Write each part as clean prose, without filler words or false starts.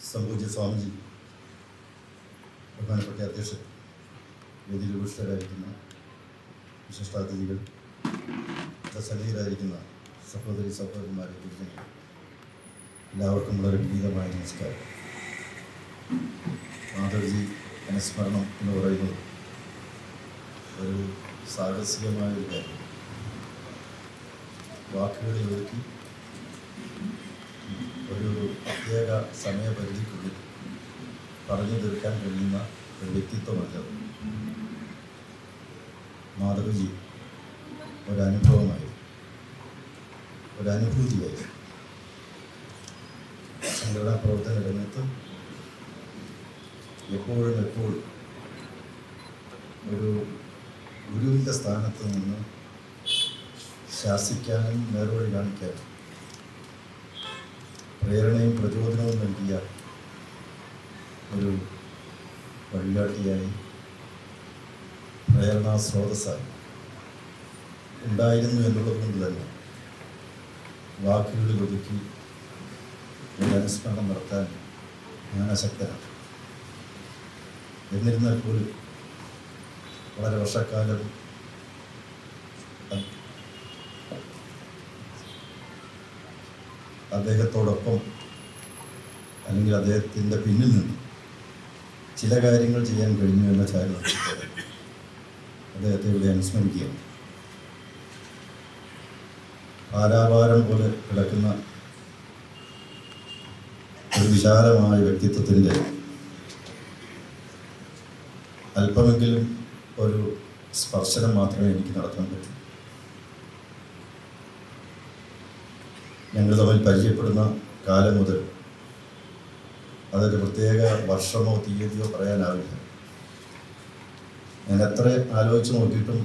സംഭവിച്ച സ്വാമിജി, ബഹുമാനപ്പെട്ട അധ്യക്ഷൻ, വേദിയിൽ ഉപവിഷ്ടരായിരിക്കുന്ന വിശിഷ്ടാതിഥികൾ, സന്നിഹിതരായിരിക്കുന്ന സഹോദരി സഹോദരന്മാരെ കുറിച്ച് എല്ലാവർക്കും വളരെ വിനീതമായ നമസ്കാരം. മാധവജി അനുസ്മരണം എന്ന് പറയുന്നത് ഒരു സാഹസികമായ ഒരു കാര്യം. വാക്കുകളിൽ ഒതുക്കി ഒരു പ്രത്യേക സമയപരിധിക്കുള്ളിൽ പറഞ്ഞു തീർക്കാൻ കഴിയുന്ന ഒരു വ്യക്തിത്വമല്ലത്. മാധവജി ഒരനുഭവമായി, ഒരനുഭൂതിയായി. സംഘടനാ പ്രവർത്തന രംഗത്ത് എപ്പോഴും ഒരു ഗുരുവിൻ്റെ സ്ഥാനത്ത് നിന്ന് ശാസിക്കാനും നേർവഴി കാണിക്കാനും പ്രേരണയും പ്രചോദനവും നൽകിയ ഒരു വഴികാട്ടിയായി, പ്രേരണാ സ്രോതസ്സായി ഉണ്ടായിരുന്നു എന്നുള്ളത് കൊണ്ട് തന്നെ വാക്കുകളിൽ ഒതുക്കി ഒരു അനുസ്മരണം നടത്താൻ ഞാൻ അശക്തനാണ്. എന്നിരുന്നാൽ പോലും വളരെ വർഷക്കാലം അദ്ദേഹത്തോടൊപ്പം അല്ലെങ്കിൽ അദ്ദേഹത്തിൻ്റെ പിന്നിൽ നിന്ന് ചില കാര്യങ്ങൾ ചെയ്യാൻ കഴിഞ്ഞു എന്ന ചാരിത്രത്തിൽ അദ്ദേഹത്തെ ഇവിടെ അനുസ്മരിക്കുകയാണ്. ആരാഭാരം പോലെ കിടക്കുന്ന ഒരു വിശാലമായ വ്യക്തിത്വത്തിൻ്റെ അല്പമെങ്കിലും ഒരു സ്പർശനം മാത്രമേ എനിക്ക് നടത്താൻ പറ്റൂ. ഞങ്ങൾ തമ്മിൽ പരിചയപ്പെടുന്ന കാലം മുതൽ അതൊരു പ്രത്യേക വർഷമോ തീയതിയോ പറയാനാവില്ല. ഞാൻ എത്ര ആലോചിച്ച് നോക്കിയിട്ടും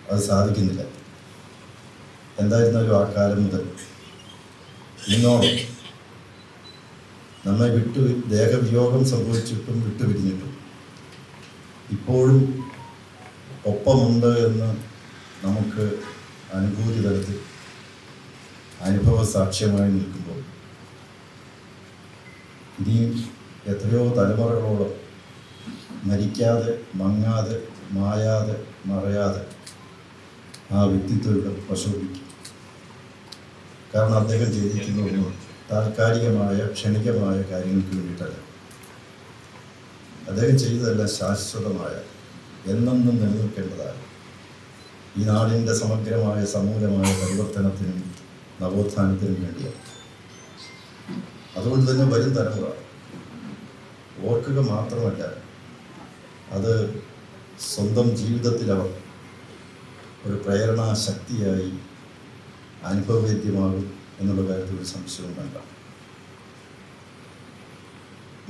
അത് സാധിക്കുന്നില്ല. എന്തായിരുന്നാലും ആ കാലം മുതൽ ഇന്നോളം നമ്മെ ദേഹവിയോഗം സംഭവിച്ചിട്ടും വിട്ടുപിരിഞ്ഞിട്ടും ഇപ്പോഴും ഒപ്പമുണ്ട് എന്ന് നമുക്ക് അനുഭൂതി തലത്തിൽ അനുഭവ സാക്ഷ്യമായി നിൽക്കുമ്പോൾ ഇനിയും എത്രയോ തലമുറകളോളം മരിക്കാതെ, മങ്ങാതെ, മായാതെ, മറയാതെ ആ വ്യക്തിത്വയുടെ പ്രശോഭിക്കും. കാരണം അദ്ദേഹം ചെയ്തിരിക്കുന്നതൊന്നും താൽക്കാലികമായ ക്ഷണികമായ കാര്യങ്ങൾക്ക് വേണ്ടിയിട്ടല്ല. അദ്ദേഹം ചെയ്തതെല്ലാം ശാശ്വതമായ, എന്നെന്നും നിലനിൽക്കേണ്ടതായ ഈ നാടിൻ്റെ സമഗ്രമായ സമൂലമായ പരിവർത്തനത്തിനും നവോത്ഥാനത്തിനും വേണ്ടിയാണ്. അതുകൊണ്ട് തന്നെ വരും തലമുറ ഓർക്കുക മാത്രമല്ല, അത് സ്വന്തം ജീവിതത്തിൽ അവർ ഒരു പ്രേരണാ ശക്തിയായി അനുഭവവേദ്യമാകും എന്നുള്ള കാര്യത്തിൽ ഒരു സംശയവും വേണ്ട.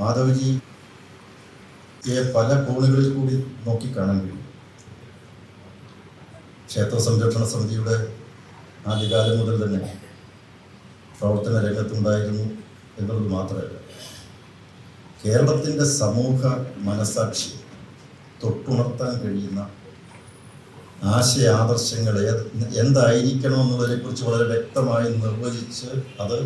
മാധവജിയെ പല കോണുകളിൽ കൂടി നോക്കിക്കാണാൻ കഴിയും. ക്ഷേത്ര സംരക്ഷണ സമിതിയുടെ ആദ്യകാലം മുതൽ തന്നെ പ്രവർത്തന രംഗത്തുണ്ടായിരുന്നു എന്നുള്ളത് മാത്രമല്ല, കേരളത്തിൻ്റെ സമൂഹ മനസാക്ഷി തൊട്ടുണർത്താൻ കഴിയുന്ന ആശയാദർശങ്ങൾ എന്തായിരിക്കണമെന്നതിനെക്കുറിച്ച് വളരെ വ്യക്തമായി നിർവചിച്ച് അത്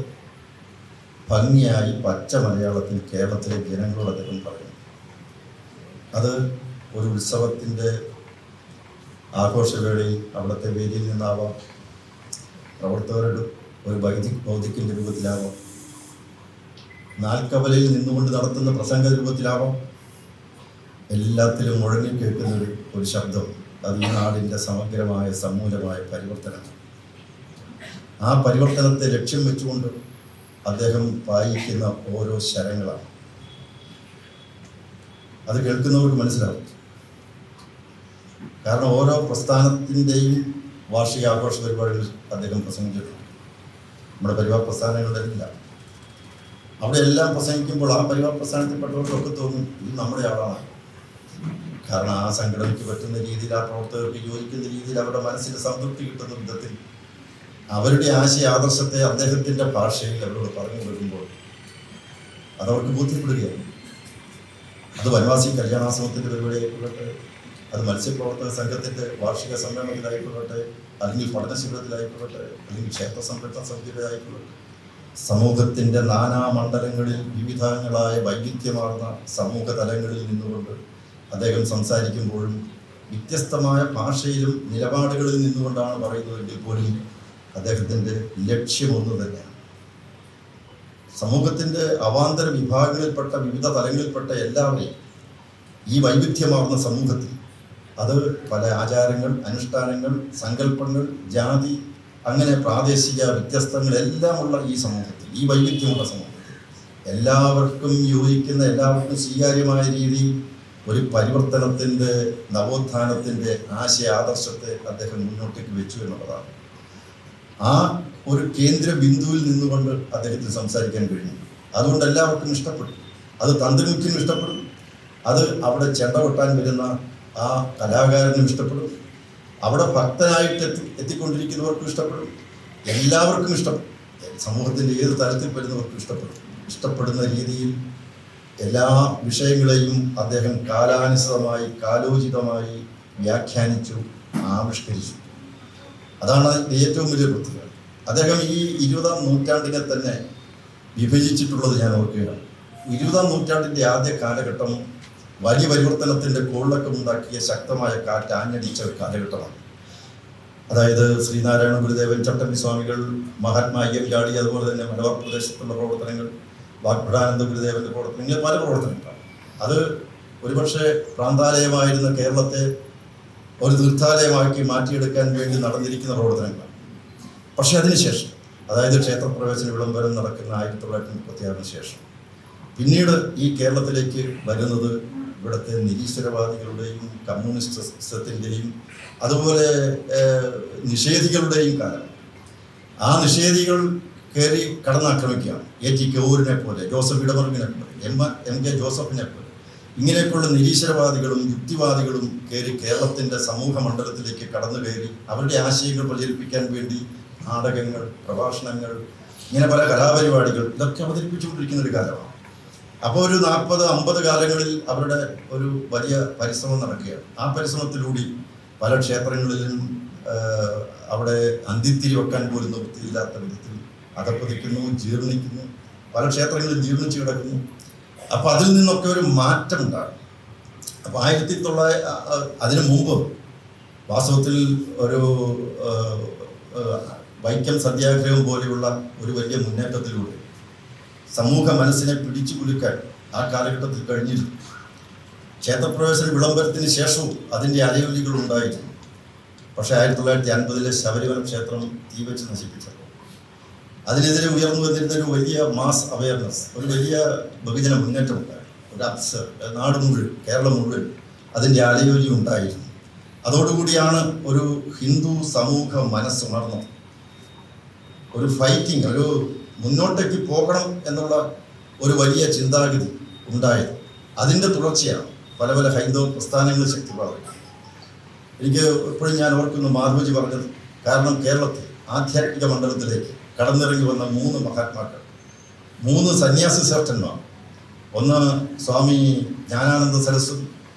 ഭംഗിയായി പച്ച മലയാളത്തിൽ കേരളത്തിലെ ജനങ്ങളോട് അദ്ദേഹം പറയുന്നു. അത് ഒരു ഉത്സവത്തിൻ്റെ ആഘോഷവേളയിൽ അവിടുത്തെ വേദിയിൽ നിന്നാവാം, പ്രവർത്തകരുടെ ഒരു ബൗദ്ധികൻ്റെ രൂപത്തിലാവാം, നാൽക്കവലയിൽ നിന്നുകൊണ്ട് നടത്തുന്ന പ്രസംഗ രൂപത്തിലാവാം, എല്ലാത്തിലും മുഴങ്ങി കേൾക്കുന്ന ഒരു ശബ്ദം. അത് ഈ നാടിൻ്റെ സമഗ്രമായ സമൂലമായ പരിവർത്തനമാണ്. ആ പരിവർത്തനത്തെ ലക്ഷ്യം വെച്ചുകൊണ്ട് അദ്ദേഹം വായിക്കുന്ന ഓരോ ശരങ്ങളാണ്. അത് കേൾക്കുന്നവർക്ക് മനസ്സിലാവും. കാരണം ഓരോ പ്രസ്ഥാനത്തിൻ്റെയും വാർഷികാഘോഷ പരിപാടികളിൽ അദ്ദേഹം പ്രസംഗിച്ചിട്ടുണ്ട്. നമ്മുടെ പരിവാർ പ്രസ്ഥാനങ്ങളിലെല്ലാം അവിടെ എല്ലാം പ്രസംഗിക്കുമ്പോൾ ആ പരിവാർ പ്രസ്ഥാനത്തിൽപ്പെട്ടവർക്കൊക്കെ തോന്നും ഇത് നമ്മുടെ ആളാണ്. കാരണം ആ സംഘടനയ്ക്ക് പറ്റുന്ന രീതിയിൽ, ആ പ്രവർത്തകർക്ക് യോജിക്കുന്ന രീതിയിൽ അവരുടെ മനസ്സിന് സംതൃപ്തി കിട്ടുന്ന വിധത്തിൽ അവരുടെ ആശയ ആദർശത്തെ അദ്ദേഹത്തിൻ്റെ ഭാഷയിൽ അവരോട് പറഞ്ഞു വരുമ്പോൾ അതവർക്ക് ബോധ്യപ്പെടുകയാണ്. അത് വനവാസി കല്യാണാശ്രമത്തിൻ്റെ പരിപാടിയായിക്കൊള്ളട്ടെ, അത് മത്സ്യപ്രവർത്തക സംഘത്തിൻ്റെ വാർഷിക സമ്മേളനത്തിലായിക്കൊള്ളട്ടെ, അല്ലെങ്കിൽ പഠന ശിബിരത്തിലായിക്കൊള്ളട്ടെ, അല്ലെങ്കിൽ ക്ഷേത്ര സംരക്ഷണ സമിതിയുടെ ആയിക്കൊള്ളട്ടെ, സമൂഹത്തിൻ്റെ നാനാമണ്ഡലങ്ങളിൽ വിവിധങ്ങളായ വൈവിധ്യമാർന്ന സമൂഹ തലങ്ങളിൽ നിന്നുകൊണ്ട് അദ്ദേഹം സംസാരിക്കുമ്പോഴും വ്യത്യസ്തമായ ഭാഷയിലും നിലപാടുകളിൽ നിന്നുകൊണ്ടാണ് പറയുന്നതെങ്കിൽ പോലും അദ്ദേഹത്തിൻ്റെ ലക്ഷ്യമൊന്നു തന്നെയാണ്. സമൂഹത്തിൻ്റെ അവാന്തര വിഭാഗങ്ങളിൽപ്പെട്ട വിവിധ തലങ്ങളിൽപ്പെട്ട എല്ലാവരെയും ഈ വൈവിധ്യമാർന്ന സമൂഹത്തിൽ, അത് പല ആചാരങ്ങൾ, അനുഷ്ഠാനങ്ങൾ, സങ്കല്പങ്ങൾ, ജാതി, അങ്ങനെ പ്രാദേശിക വ്യത്യസ്തങ്ങളെല്ലാമുള്ള ഈ സമൂഹത്തിൽ, ഈ വൈവിധ്യമുള്ള സമൂഹത്തിൽ എല്ലാവർക്കും യോജിക്കുന്ന, എല്ലാവർക്കും സ്വീകാര്യമായ രീതിയിൽ ഒരു പരിവർത്തനത്തിൻ്റെ, നവോത്ഥാനത്തിൻ്റെ ആശയാദർശത്തെ അദ്ദേഹം മുന്നോട്ടേക്ക് വെച്ചു എന്നുള്ളതാണ്. ആ ഒരു കേന്ദ്ര ബിന്ദുവിൽ നിന്നുകൊണ്ട് അദ്ദേഹത്തിന് സംസാരിക്കാൻ കഴിഞ്ഞു. അതുകൊണ്ട് എല്ലാവർക്കും ഇഷ്ടപ്പെടും. അത് തന്ത്രിമുഖ്യനും ഇഷ്ടപ്പെടും, അത് അവിടെ ചെണ്ട കൊട്ടാൻ വരുന്ന ആ കലാകാരനും ഇഷ്ടപ്പെടും, അവിടെ ഭക്തനായിട്ട് എത്തിക്കൊണ്ടിരിക്കുന്നവർക്കും ഇഷ്ടപ്പെടും, എല്ലാവർക്കും ഇഷ്ടപ്പെടും. സമൂഹത്തിൻ്റെ ഏത് തലത്തിൽ വരുന്നവർക്കും ഇഷ്ടപ്പെടും. ഇഷ്ടപ്പെടുന്ന രീതിയിൽ എല്ലാ വിഷയങ്ങളെയും അദ്ദേഹം കാലാനുസൃതമായി, കാലോചിതമായി വ്യാഖ്യാനിച്ചു, ആവിഷ്കരിച്ചു. അതാണ് ഏറ്റവും വലിയ പ്രത്യേകത. അദ്ദേഹം ഈ 20-ാം നൂറ്റാണ്ടിനെ തന്നെ വിഭജിച്ചിട്ടുള്ളത് ഞാൻ ഓർക്കുകയാണ്. 20-ാം നൂറ്റാണ്ടിൻ്റെ ആദ്യ കാലഘട്ടം വലിയ പരിവർത്തനത്തിൻ്റെ കോളിളക്കമുണ്ടാക്കിയ ശക്തമായ കാറ്റ് ആഞ്ഞടിച്ച ഒരു കാലഘട്ടമാണ്. അതായത് ശ്രീനാരായണ ഗുരുദേവൻ, ചട്ടമ്പി സ്വാമികൾ, മഹാത്മാ അയ്യങ്കാളി, അതുപോലെ തന്നെ മലബാർ പ്രദേശത്തുള്ള പ്രവർത്തനങ്ങൾ, വാഗ്ഭടാനന്ദ ഗുരുദേവൻ്റെ പ്രവർത്തനങ്ങൾ, ഇങ്ങനെ പല പ്രവർത്തനങ്ങളാണ്. അത് ഒരുപക്ഷെ പ്രാന്താലയമായിരുന്ന കേരളത്തെ ഒരു തീർത്ഥാലയമാക്കി മാറ്റിയെടുക്കാൻ വേണ്ടി നടന്നിരിക്കുന്ന പ്രവർത്തനങ്ങളാണ്. പക്ഷെ അതിനുശേഷം, അതായത് ക്ഷേത്രപ്രവേശന വിളംബരം നടക്കുന്ന 1936 ശേഷം പിന്നീട് ഈ കേരളത്തിലേക്ക് വരുന്നത് ഇവിടുത്തെ നിരീശ്വരവാദികളുടെയും കമ്മ്യൂണിസ്റ്റത്തിൻ്റെയും അതുപോലെ നിഷേധികളുടെയും കാലം. ആ നിഷേധികൾ കയറി കടന്നാക്രമിക്കുകയാണ്. AT കൗരിനെ പോലെ, ജോസഫ് ഇടമറുകിനെ പോലെ, MK ജോസഫിനെ പോലെ, ഇങ്ങനെയൊക്കെയുള്ള നിരീശ്വരവാദികളും യുക്തിവാദികളും കയറി കേരളത്തിൻ്റെ സമൂഹ മണ്ഡലത്തിലേക്ക് കടന്നു കയറി അവരുടെ ആശയങ്ങൾ പ്രചരിപ്പിക്കാൻ വേണ്ടി നാടകങ്ങൾ, പ്രഭാഷണങ്ങൾ, ഇങ്ങനെ പല കലാപരിപാടികൾ, ഇതൊക്കെ അവതരിപ്പിച്ചുകൊണ്ടിരിക്കുന്ന ഒരു കാലമാണ്. അപ്പോൾ ഒരു 40-50 കാലങ്ങളിൽ അവരുടെ ഒരു വലിയ പരിശ്രമം നടക്കുകയാണ്. ആ പരിശ്രമത്തിലൂടെ പല ക്ഷേത്രങ്ങളിലും അവിടെ അന്തിത്തിരി വെക്കാൻ പോലും നിവൃത്തിയില്ലാത്ത വിധത്തിൽ അധപ്പതിക്കുന്നു, ജീർണിക്കുന്നു. പല ക്ഷേത്രങ്ങളിൽ ജീർണിച്ച് കിടക്കുന്നു. അപ്പോൾ അതിൽ നിന്നൊക്കെ ഒരു മാറ്റം ഉണ്ടാകും. അപ്പോൾ 1900 അതിനു മുമ്പ് വാസ്തവത്തിൽ ഒരു വൈക്കം സത്യാഗ്രഹം പോലെയുള്ള ഒരു വലിയ മുന്നേറ്റത്തിലൂടെ സമൂഹ മനസ്സിനെ പിടിച്ചു കുലുക്കാൻ ആ കാലഘട്ടത്തിൽ കഴിഞ്ഞിരുന്നു. ക്ഷേത്രപ്രവേശന വിളംബരത്തിന് ശേഷവും അതിൻ്റെ അലയൊലികൾ ഉണ്ടായിരുന്നു. പക്ഷേ 1950 ശബരിമല ക്ഷേത്രം തീവച്ച് നശിപ്പിച്ചപ്പോൾ അതിനെതിരെ ഉയർന്നു വന്നിരുന്ന ഒരു വലിയ മാസ് അവയർനെസ്, ഒരു വലിയ ബഹുജന മുന്നേറ്റം ഉണ്ടായിരുന്നു. ഒരു അപ്സർ നാട് മുഴുവൻ, കേരളം മുഴുവൻ അതിൻ്റെ അലയൊലി ഉണ്ടായിരുന്നു. അതോടുകൂടിയാണ് ഒരു ഹിന്ദു സമൂഹ മനസ്സുണർന്നത്. ഒരു ഫൈറ്റിംഗ്, ഒരു മുന്നോട്ടേക്ക് പോകണം എന്നുള്ള ഒരു വലിയ ചിന്താഗതി ഉണ്ടായത്. അതിൻ്റെ തുടർച്ചയാണ് പല പല ഹൈന്ദവ പ്രസ്ഥാനങ്ങൾ ശക്തി പ്രാപിക്കുന്നത്. എനിക്ക് എപ്പോഴും ഞാൻ ഓർക്കുന്നു മാധവജി പറഞ്ഞത്. കാരണം കേരളത്തിൽ ആധ്യാത്മിക മണ്ഡലത്തിലേക്ക് കടന്നിറങ്ങി വന്ന 3 മഹാത്മാക്കൾ, 3 സന്യാസി ശ്രേഷ്ഠന്മാർ. ഒന്ന് സ്വാമി ജ്ഞാനാനന്ദ സരസ്വതി,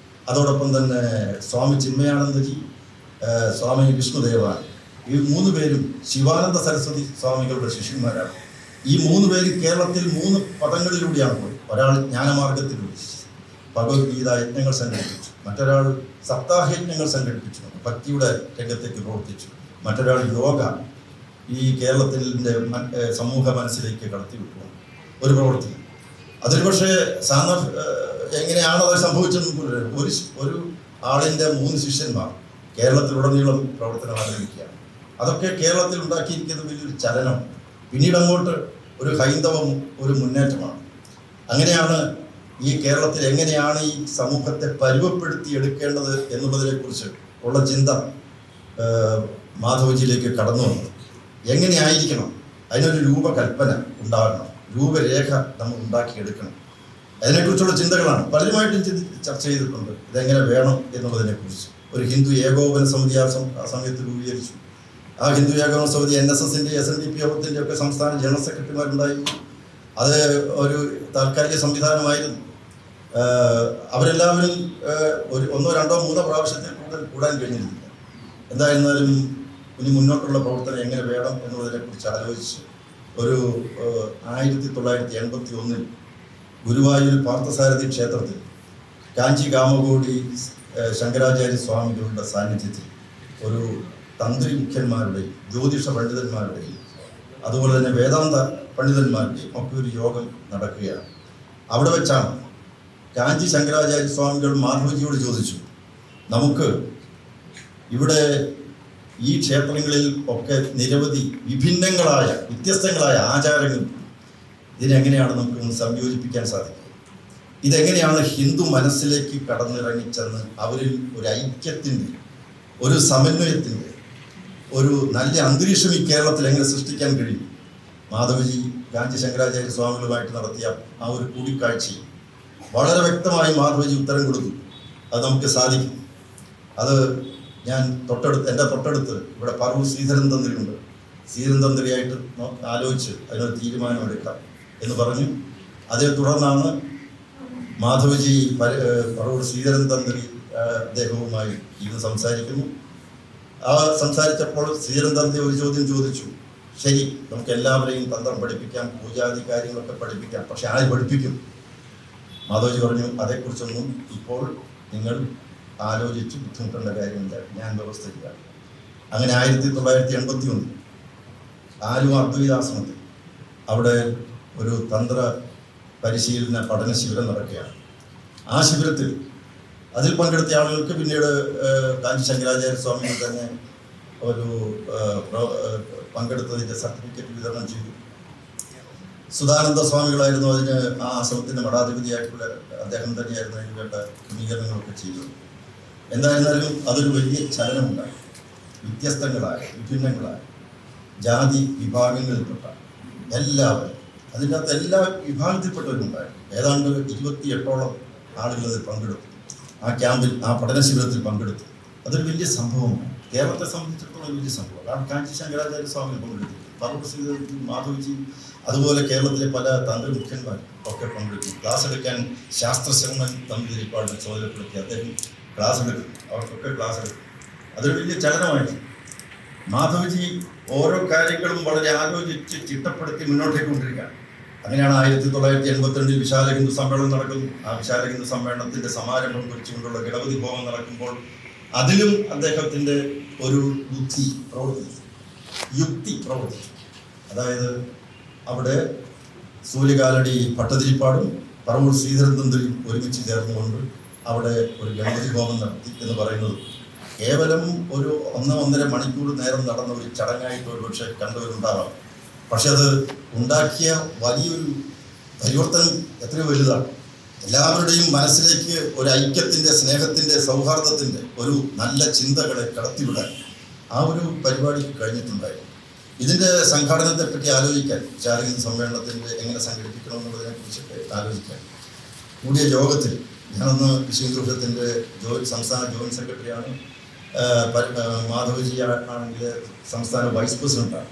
അതോടൊപ്പം തന്നെ സ്വാമി ചിന്മയാനന്ദജി, സ്വാമി വിഷ്ണുദേവാൻ. ഈ 3 പേരും ശിവാനന്ദ സരസ്വതി സ്വാമികളുടെ ശിഷ്യന്മാരാണ്. ഈ 3 പേരും കേരളത്തിൽ 3 പദങ്ങളിലൂടെയാണ് പോയി. ഒരാൾ ജ്ഞാനമാർഗത്തിലൂടെ ഭഗവത്ഗീത യജ്ഞങ്ങൾ സംഘടിപ്പിച്ചു, മറ്റൊരാൾ സപ്താഹയജ്ഞങ്ങൾ സംഘടിപ്പിച്ചു, ഭക്തിയുടെ രംഗത്തേക്ക് പ്രവർത്തിച്ചു, മറ്റൊരാൾ യോഗ ഈ കേരളത്തിൻ്റെ സമൂഹ മനസ്സിലേക്ക് കടത്തിവിട്ടു ഒരു പ്രവർത്തി. അതൊരു പക്ഷേ എങ്ങനെയാണ് അത് സംഭവിച്ചതെന്ന് ഒരു ആളിൻ്റെ 3 ശിഷ്യന്മാർ കേരളത്തിലുടനീളം പ്രവർത്തനം ആരംഭിക്കുകയാണ്. അതൊക്കെ കേരളത്തിൽ ഉണ്ടാക്കിയിരിക്കുന്ന വലിയൊരു ചലനം. പിന്നീട് അങ്ങോട്ട് ഒരു ഹൈന്ദവം ഒരു മുന്നേറ്റമാണ്. അങ്ങനെയാണ് ഈ കേരളത്തിൽ എങ്ങനെയാണ് ഈ സമൂഹത്തെ പരുവപ്പെടുത്തി എടുക്കേണ്ടത് എന്നുള്ളതിനെക്കുറിച്ച് ഉള്ള ചിന്ത മാധവജിയിലേക്ക് കടന്നു വന്നത്. എങ്ങനെയായിരിക്കണം, അതിനൊരു രൂപകൽപ്പന ഉണ്ടാകണം, രൂപരേഖ നമ്മൾ ഉണ്ടാക്കിയെടുക്കണം. അതിനെക്കുറിച്ചുള്ള ചിന്തകളാണ് പലരുമായിട്ടും ചർച്ച ചെയ്തിട്ടുണ്ട്. ഇതെങ്ങനെ വേണം എന്നുള്ളതിനെക്കുറിച്ച് ഒരു ഹിന്ദു ഏകോപന സമിതി ആ സമയത്ത് രൂപീകരിച്ചു. ആ ഹിന്ദു ഏകോപന സമിതി NSSൻ്റെ SNDP യോഗത്തിൻ്റെ ഒക്കെ സംസ്ഥാന ജനറൽ സെക്രട്ടറിമാരുണ്ടായിരുന്നു. അത് ഒരു താൽക്കാലിക സംവിധാനമായിരുന്നു. അവരെല്ലാവരും ഒരു 1, 2, 3 പ്രാവശ്യത്തിൽ കൂടുതൽ കൂടാൻ കഴിഞ്ഞിരുന്നില്ല. എന്തായിരുന്നാലും ഇനി മുന്നോട്ടുള്ള പ്രവർത്തനം എങ്ങനെ വേണം എന്നുള്ളതിനെക്കുറിച്ച് ആലോചിച്ച് ഒരു 1981 ഗുരുവായൂർ പാർത്ഥസാരഥി ക്ഷേത്രത്തിൽ കാഞ്ചി കാമകോടി ശങ്കരാചാര്യ സ്വാമികളുടെ സാന്നിധ്യത്തിൽ ഒരു തന്ത്രി മുഖ്യന്മാരുടെയും ജ്യോതിഷ പണ്ഡിതന്മാരുടെയും അതുപോലെ തന്നെ വേദാന്ത പണ്ഡിതന്മാരുടെയും ഒക്കെ ഒരു യോഗം നടക്കുകയാണ്. അവിടെ വെച്ചാണ് കാഞ്ചി ശങ്കരാചാര്യ സ്വാമികൾ മാധവജിയോട് ചോദിച്ചു, നമുക്ക് ഇവിടെ ഈ ക്ഷേത്രങ്ങളിൽ ഒക്കെ നിരവധി വിഭിന്നങ്ങളായ വ്യത്യസ്തങ്ങളായ ആചാരങ്ങൾ, ഇതിനെങ്ങനെയാണ് നമുക്ക് സംയോജിപ്പിക്കാൻ സാധിക്കുക? ഇതെങ്ങനെയാണ് ഹിന്ദു മനസ്സിലേക്ക് കടന്നിറങ്ങിച്ചെന്ന് അവരിൽ ഒരു ഐക്യത്തിൻ്റെ, ഒരു സമന്വയത്തിൻ്റെ, ഒരു നല്ല അന്തരീക്ഷം ഈ കേരളത്തിൽ എങ്ങനെ സൃഷ്ടിക്കാൻ കഴിയും? മാധവജി കാഞ്ചി ശങ്കരാചാര്യ സ്വാമികളുമായിട്ട് നടത്തിയ ആ ഒരു കൂടിക്കാഴ്ചയിൽ വളരെ വ്യക്തമായി മാധവജി ഉത്തരം കൊടുത്തു, അത് നമുക്ക് സാധിക്കും. അത് ഞാൻ എൻ്റെ തൊട്ടടുത്ത് ഇവിടെ പറവൂർ ശ്രീധരൻ തന്ത്രിയുണ്ട്, ശ്രീധരൻ തന്ത്രിയായിട്ട് ആലോചിച്ച് അതിനൊരു തീരുമാനമെടുക്കാം എന്ന് പറഞ്ഞു. അതേ തുടർന്നാണ് മാധവജി പറവൂർ ശ്രീധരൻ തന്ത്രി അദ്ദേഹവുമായി ഇന്ന് സംസാരിക്കുന്നു. ആ സംസാരിച്ചപ്പോൾ ശ്രീധരൻ തന്ത്രി ഒരു ചോദ്യം ചോദിച്ചു, ശരി, നമുക്ക് എല്ലാവരെയും തന്ത്രം പഠിപ്പിക്കാം, പൂജാതി കാര്യങ്ങളൊക്കെ പഠിപ്പിക്കാം, പക്ഷെ ആര് പഠിപ്പിക്കും? മാധവജി പറഞ്ഞു, അതേക്കുറിച്ചൊന്നും ഇപ്പോൾ നിങ്ങൾ ആലോചിച്ച് ബുദ്ധിമുട്ടേണ്ട കാര്യമില്ല, ഞാൻ വ്യവസ്ഥ ചെയ്യാം. അങ്ങനെ 1981 ആലുവ അദ്വൈതാശ്രമത്തിൽ അവിടെ ഒരു തന്ത്ര പരിശീലന പഠന ശിബിരം നടക്കുകയാണ്. ആ ശിബിരത്തിൽ അതിൽ പങ്കെടുത്ത ആളുകൾക്ക് പിന്നീട് കാഞ്ചി ശങ്കരാചാര്യ സ്വാമികൾ തന്നെ ഒരു പങ്കെടുത്തതിൻ്റെ സർട്ടിഫിക്കറ്റ് വിതരണം ചെയ്തു. സുധാനന്ദ സ്വാമികളായിരുന്നു അതിന് ആ ആശ്രമത്തിൻ്റെ മഠാധിപതിയായിട്ടുള്ള അദ്ദേഹം തന്നെയായിരുന്നു അതിന് വേണ്ട ക്രമീകരണങ്ങളൊക്കെ ചെയ്തത്. എന്തായിരുന്നാലും അതൊരു വലിയ ചലനമുണ്ടായി. വ്യത്യസ്തങ്ങളായ വിഭിന്നങ്ങളായ ജാതി വിഭാഗങ്ങളിൽപ്പെട്ട എല്ലാവരും, അതിൻ്റെ അകത്ത് എല്ലാ വിഭാഗത്തിൽപ്പെട്ടവരുണ്ടായി. ഏതാണ്ട് 28ഓളം ആളുകൾ അതിൽ പങ്കെടുത്തു. ആ ക്യാമ്പിൽ, ആ പഠന ശിബിരത്തിൽ പങ്കെടുത്തു. അതൊരു വലിയ സംഭവമാണ്. കേരളത്തെ സംബന്ധിച്ചിടത്തോളം വലിയ സംഭവം. കാരണം കാഞ്ചി ശങ്കരാചാര്യ സ്വാമികൾ പങ്കെടുത്തു, പറവൂർ ശ്രീധരൻ, മാധവജി, അതുപോലെ കേരളത്തിലെ പല തന്ത്രി മുഖ്യന്മാർ ഒക്കെ പങ്കെടുത്തു. ക്ലാസ് എടുക്കാൻ ശാസ്ത്രശർമ്മൻ തമ്മിലിരിപ്പാട് ചുമതലപ്പെടുത്തി അദ്ദേഹം ക്ലാസ് എടുക്കും, അവർക്കൊക്കെ ക്ലാസ് എടുക്കും. അതൊരു വലിയ ചലനമായിരുന്നു. മാധവജി ഓരോ കാര്യങ്ങളും വളരെ ആലോചിച്ച് ചിട്ടപ്പെടുത്തി മുന്നോട്ടേക്ക് കൊണ്ടിരിക്കുകയാണ്. അങ്ങനെയാണ് 1982 വിശാല ഹിന്ദു സമ്മേളനം നടക്കുന്നു. ആ വിശാല ഹിന്ദു സമ്മേളനത്തിൻ്റെ സമാരംഭം കുറിച്ചുകൊണ്ടുള്ള ഗണപതി ഹോമം നടക്കുമ്പോൾ അതിലും അദ്ദേഹത്തിൻ്റെ ഒരു യുക്തി പ്രവർത്തിച്ചു. അതായത് അവിടെ സൂര്യകാലടി ഭട്ടതിരിപ്പാടും പറവൂർ ശ്രീധരൻ തന്ത്രിയും ഒരുമിച്ച് ചേർന്നുകൊണ്ട് അവിടെ ഒരു ഗണപതി ഹോമം നടത്തി എന്ന് പറയുന്നത് കേവലം ഒരു 1-1.5 മണിക്കൂർ നേരം നടന്ന ഒരു ചടങ്ങായിട്ട് ഒരു പക്ഷേ കണ്ടവരുണ്ടാവാം. പക്ഷെ അത് ഉണ്ടാക്കിയ വലിയൊരു പരിവർത്തനം എത്രയോ വലുതാണ്. എല്ലാവരുടെയും മനസ്സിലേക്ക് ഒരു ഐക്യത്തിൻ്റെ, സ്നേഹത്തിൻ്റെ, സൗഹാർദ്ദത്തിൻ്റെ ഒരു നല്ല ചിന്തകളെ കടത്തിവിടാൻ ആ ഒരു പരിപാടിക്ക് കഴിഞ്ഞിട്ടുണ്ടായിരുന്നു. ഇതിൻ്റെ സംഘാടനത്തെപ്പറ്റി ആലോചിക്കാൻ, വിശാലഹിന്ദു സമ്മേളനത്തിൻ്റെ എങ്ങനെ സംഘടിപ്പിക്കണമെന്നുള്ളതിനെ കുറിച്ചൊക്കെ ആലോചിക്കാൻ കൂടിയ യോഗത്തിൽ ഞാനൊന്ന് വിശ്വഹിന്ദുപരിഷത്തിൻ്റെ സംസ്ഥാന ജോയിൻറ്റ് സെക്രട്ടറിയാണ്. മാധവജി ആണെങ്കിൽ സംസ്ഥാന വൈസ് പ്രസിഡന്റാണ്.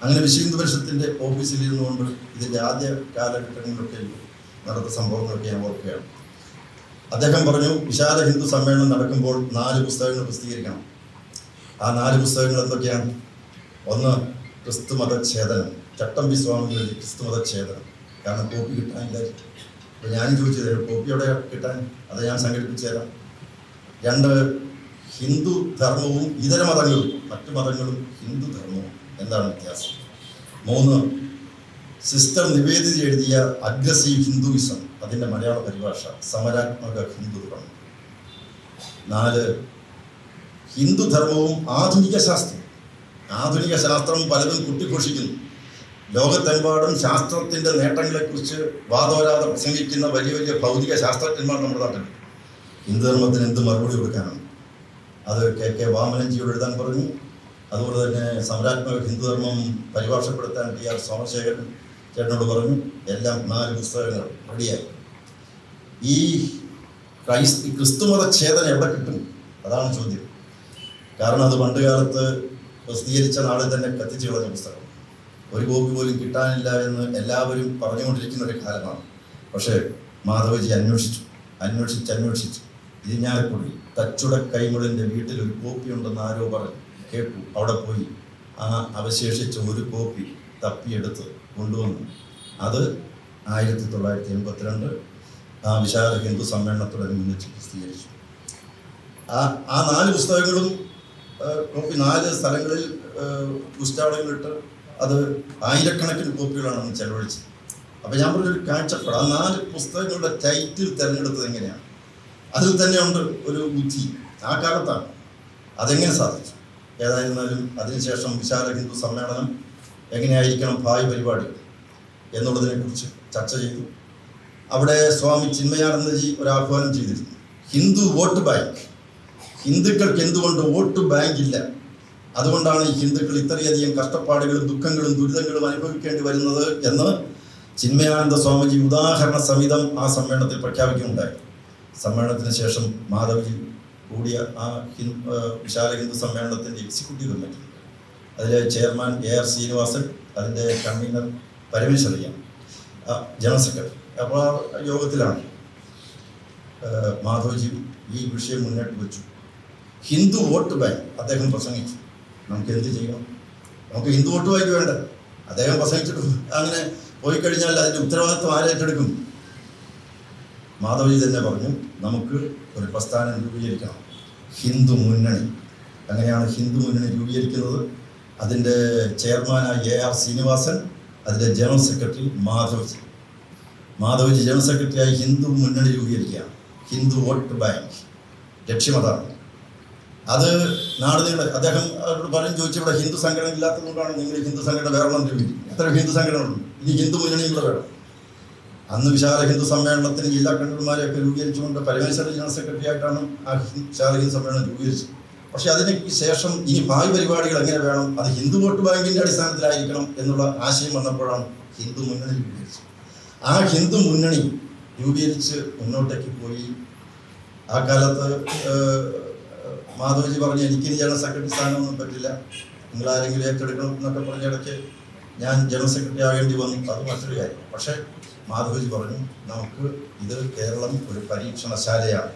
അങ്ങനെ വിശ്വഹിന്ദുപരിഷത്തിൻ്റെ ഓഫീസിൽ ഇരുന്നുകൊണ്ട് ഇതിൻ്റെ ആദ്യ കാലഘട്ടങ്ങളിലൊക്കെ നടന്ന സംഭവങ്ങളൊക്കെ ഞാൻ ഓർക്കുകയാണ്. അദ്ദേഹം പറഞ്ഞു, വിശാല ഹിന്ദു സമ്മേളനം നടക്കുമ്പോൾ 4 പുസ്തകങ്ങൾ പ്രസിദ്ധീകരിക്കണം. ആ 4 പുസ്തകങ്ങൾ എന്തൊക്കെയാണ്? ഒന്ന്, ക്രിസ്തുമതഛേദനം, ചട്ടമ്പി സ്വാമികളുടെ ക്രിസ്തുമതഛേദനം. കാരണം കോപ്പി കിട്ടാനില്ലായിരുന്നു. അപ്പോൾ ഞാനും ചോദിച്ചത്, കോപ്പി എവിടെ കിട്ടാൻ? അത് ഞാൻ സംഘടിപ്പിച്ചു തരാം. 2, ഹിന്ദു ധർമ്മവും ഇതര മതങ്ങളും, മറ്റു മതങ്ങളും ഹിന്ദു ധർമ്മവും എന്താണ് വ്യത്യാസം? 3, സിസ്റ്റർ നിവേദിത എഴുതിയ അഗ്രസീവ് ഹിന്ദുയിസം, അതിൻ്റെ മലയാള പരിഭാഷ സമരാത്മക ഹിന്ദുത്വം. 4, ഹിന്ദുധർമ്മവും ആധുനിക ശാസ്ത്രവും. ആധുനിക ശാസ്ത്രം പലതും കുട്ടിഘോഷിക്കുന്നു. ലോകത്തെമ്പാടും ശാസ്ത്രത്തിൻ്റെ നേട്ടങ്ങളെക്കുറിച്ച് വാദോരാതെ പ്രസംഗിക്കുന്ന വലിയ വലിയ ഭൗതിക ശാസ്ത്രജ്ഞന്മാർ നമ്മുടെ നാട്ടിൽ. ഹിന്ദുധർമ്മത്തിന് എന്ത് മറുപടി കൊടുക്കാനാണ്? അത് KK വാമനൻജിയോട് എഴുതാൻ പറഞ്ഞു. അതുപോലെ തന്നെ സമരാത്മക ഹിന്ദുധർമ്മം പരിഭാഷപ്പെടുത്താൻ TR സോമശേഖരൻ ചേട്ടനോട് പറഞ്ഞു. എല്ലാം 4 പുസ്തകങ്ങൾ റെഡിയായി. ഈ ക്രിസ്തുമത ഛേദന എവിടെ കിട്ടും? അതാണ് ചോദ്യം. കാരണം അത് പണ്ട് കാലത്ത് പ്രസിദ്ധീകരിച്ച നാളെ തന്നെ കത്തിച്ചു കളഞ്ഞ പുസ്തകം. ഒരു കോപ്പി പോലും കിട്ടാനില്ല എന്ന് എല്ലാവരും പറഞ്ഞുകൊണ്ടിരിക്കുന്ന ഒരു കാലമാണ്. പക്ഷേ മാധവജി അന്വേഷിച്ച് ഇരിഞ്ഞാലക്കുടി തച്ചുട കൈമളിൻ്റെ വീട്ടിൽ ഒരു കോപ്പി ഉണ്ടെന്ന് ആരോ പറഞ്ഞു കേട്ടു. അവിടെ പോയി ആ അവശേഷിച്ച ഒരു കോപ്പി തപ്പിയെടുത്ത് കൊണ്ടുവന്നു. അത് 1982 വിശാല ഹിന്ദു സമ്മേളനത്തോടനുബന്ധിച്ച് പ്രസിദ്ധീകരിച്ചു. ആ 4 പുസ്തകങ്ങളും കോപ്പി 4 സ്ഥലങ്ങളിൽ പുസ്തകങ്ങളിട്ട് അത് ആയിരക്കണക്കിന് കോപ്പികളാണ് അന്ന് ചെലവഴിച്ചത്. അപ്പോൾ ഞാൻ പറഞ്ഞൊരു കാഴ്ചപ്പാട്, ആ 4 പുസ്തകങ്ങളുടെ ടൈറ്റിൽ തിരഞ്ഞെടുത്തത് എങ്ങനെയാണ്? അതിൽ തന്നെയുണ്ട് ഒരു ബുദ്ധി. ആ കാലത്താണ് അതെങ്ങനെ സാധിച്ചു. ഏതായിരുന്നാലും അതിനുശേഷം വിശാല ഹിന്ദു സമ്മേളനം എങ്ങനെയായിരിക്കണം ഭാവി പരിപാടികൾ എന്നുള്ളതിനെക്കുറിച്ച് ചർച്ച ചെയ്തു. അവിടെ സ്വാമി ചിന്മയാനന്ദജി ഒരു ആഹ്വാനം ചെയ്തിരുന്നു, ഹിന്ദു വോട്ട് ബാങ്ക്. ഹിന്ദുക്കൾക്ക് എന്തുകൊണ്ട് വോട്ട് ബാങ്ക് ഇല്ല? അതുകൊണ്ടാണ് ഈ ഹിന്ദുക്കൾ ഇത്രയധികം കഷ്ടപ്പാടുകളും ദുഃഖങ്ങളും ദുരിതങ്ങളും അനുഭവിക്കേണ്ടി വരുന്നത് എന്ന് ചിന്മയാനന്ദ സ്വാമിജി ഉദാഹരണ സഹിതം ആ സമ്മേളനത്തിൽ പ്രഖ്യാപിക്കുകയുണ്ടായി. സമ്മേളനത്തിന് ശേഷം മാധവജി കൂടിയ ആ വിശാല ഹിന്ദു സമ്മേളനത്തിൻ്റെ എക്സിക്യൂട്ടീവ് കമ്മിറ്റി, അതിലെ ചെയർമാൻ AR ശ്രീനിവാസൻ, അതിൻ്റെ കൺവീനർ പരമേശ്വരയ്യ, ജനറൽ സെക്രട്ടറി. അപ്പോൾ ആ യോഗത്തിലാണ് മാധവജി ഈ വിഷയം മുന്നോട്ട് വെച്ചു. ഹിന്ദു വോട്ട് ബാങ്ക് അദ്ദേഹം പ്രസംഗിച്ചു. നമുക്ക് എന്ത് ചെയ്യണം? നമുക്ക് ഹിന്ദു വോട്ട് ബാങ്ക് വേണ്ട. അദ്ദേഹം പ്രസംഗിച്ചിട്ട് അങ്ങനെ പോയി കഴിഞ്ഞാൽ അതിൻ്റെ ഉത്തരവാദിത്വം ആരേറ്റെടുക്കും? മാധവജി തന്നെ പറഞ്ഞു, നമുക്ക് ഒരു പ്രസ്ഥാനം രൂപീകരിക്കണം, ഹിന്ദു മുന്നണി. അങ്ങനെയാണ് ഹിന്ദു മുന്നണി രൂപീകരിക്കുന്നത്. അതിൻ്റെ ചെയർമാനായ AR ശ്രീനിവാസൻ, അതിൻ്റെ ജനറൽ സെക്രട്ടറി മാധവജി ജനറൽ സെക്രട്ടറിയായി ഹിന്ദു മുന്നണി രൂപീകരിക്കുകയാണ്. ഹിന്ദു വോട്ട് ബാങ്ക് ലക്ഷ്യമതാണ്. അത് നാടുനീളെ അദ്ദേഹം അവരോട് പറഞ്ഞു, ചോദിച്ചു, ഇവിടെ ഹിന്ദു സംഘടന ഇല്ലാത്തതുകൊണ്ടാണ് നിങ്ങൾ ഹിന്ദു സംഘടന വേറെ രൂപീകരിക്കും. എത്ര ഹിന്ദു സംഘടനകളുണ്ട്? ഇനി ഹിന്ദു മുന്നണി കൂടെ വേണം. അന്ന് വിശാല ഹിന്ദു സമ്മേളനത്തിന് ജില്ലാ കൺവീനർമാരെയൊക്കെ രൂപീകരിച്ചുകൊണ്ട് പരമേശ്വര ജനറൽ സെക്രട്ടറി ആയിട്ടാണ് ആ വിശാല ഹിന്ദു സമ്മേളനം രൂപീകരിച്ചത്. പക്ഷെ അതിന് ശേഷം ഇനി ഭാവി പരിപാടികൾ എങ്ങനെ വേണം, അത് ഹിന്ദു വോട്ട് ബാങ്കിൻ്റെ അടിസ്ഥാനത്തിലായിരിക്കണം എന്നുള്ള ആശയം വന്നപ്പോഴാണ് ഹിന്ദു മുന്നണി രൂപീകരിച്ചത്. ആ ഹിന്ദു മുന്നണി രൂപീകരിച്ച് മുന്നോട്ടേക്ക് പോയി. ആ കാലത്ത് മാധവജി പറഞ്ഞു, എനിക്കിനി ജനറൽ സെക്രട്ടറി സ്ഥാനമൊന്നും പറ്റില്ല, നിങ്ങളാരെങ്കിലും ഏറ്റെടുക്കണം എന്നൊക്കെ പറഞ്ഞിടയ്ക്ക് ഞാൻ ജനറൽ സെക്രട്ടറി ആകേണ്ടി വന്നു. അത് മറ്റൊരു കാര്യം. പക്ഷേ മാധവജി പറഞ്ഞു, നമുക്ക് ഇത് കേരളം ഒരു പരീക്ഷണശാലയാണ്.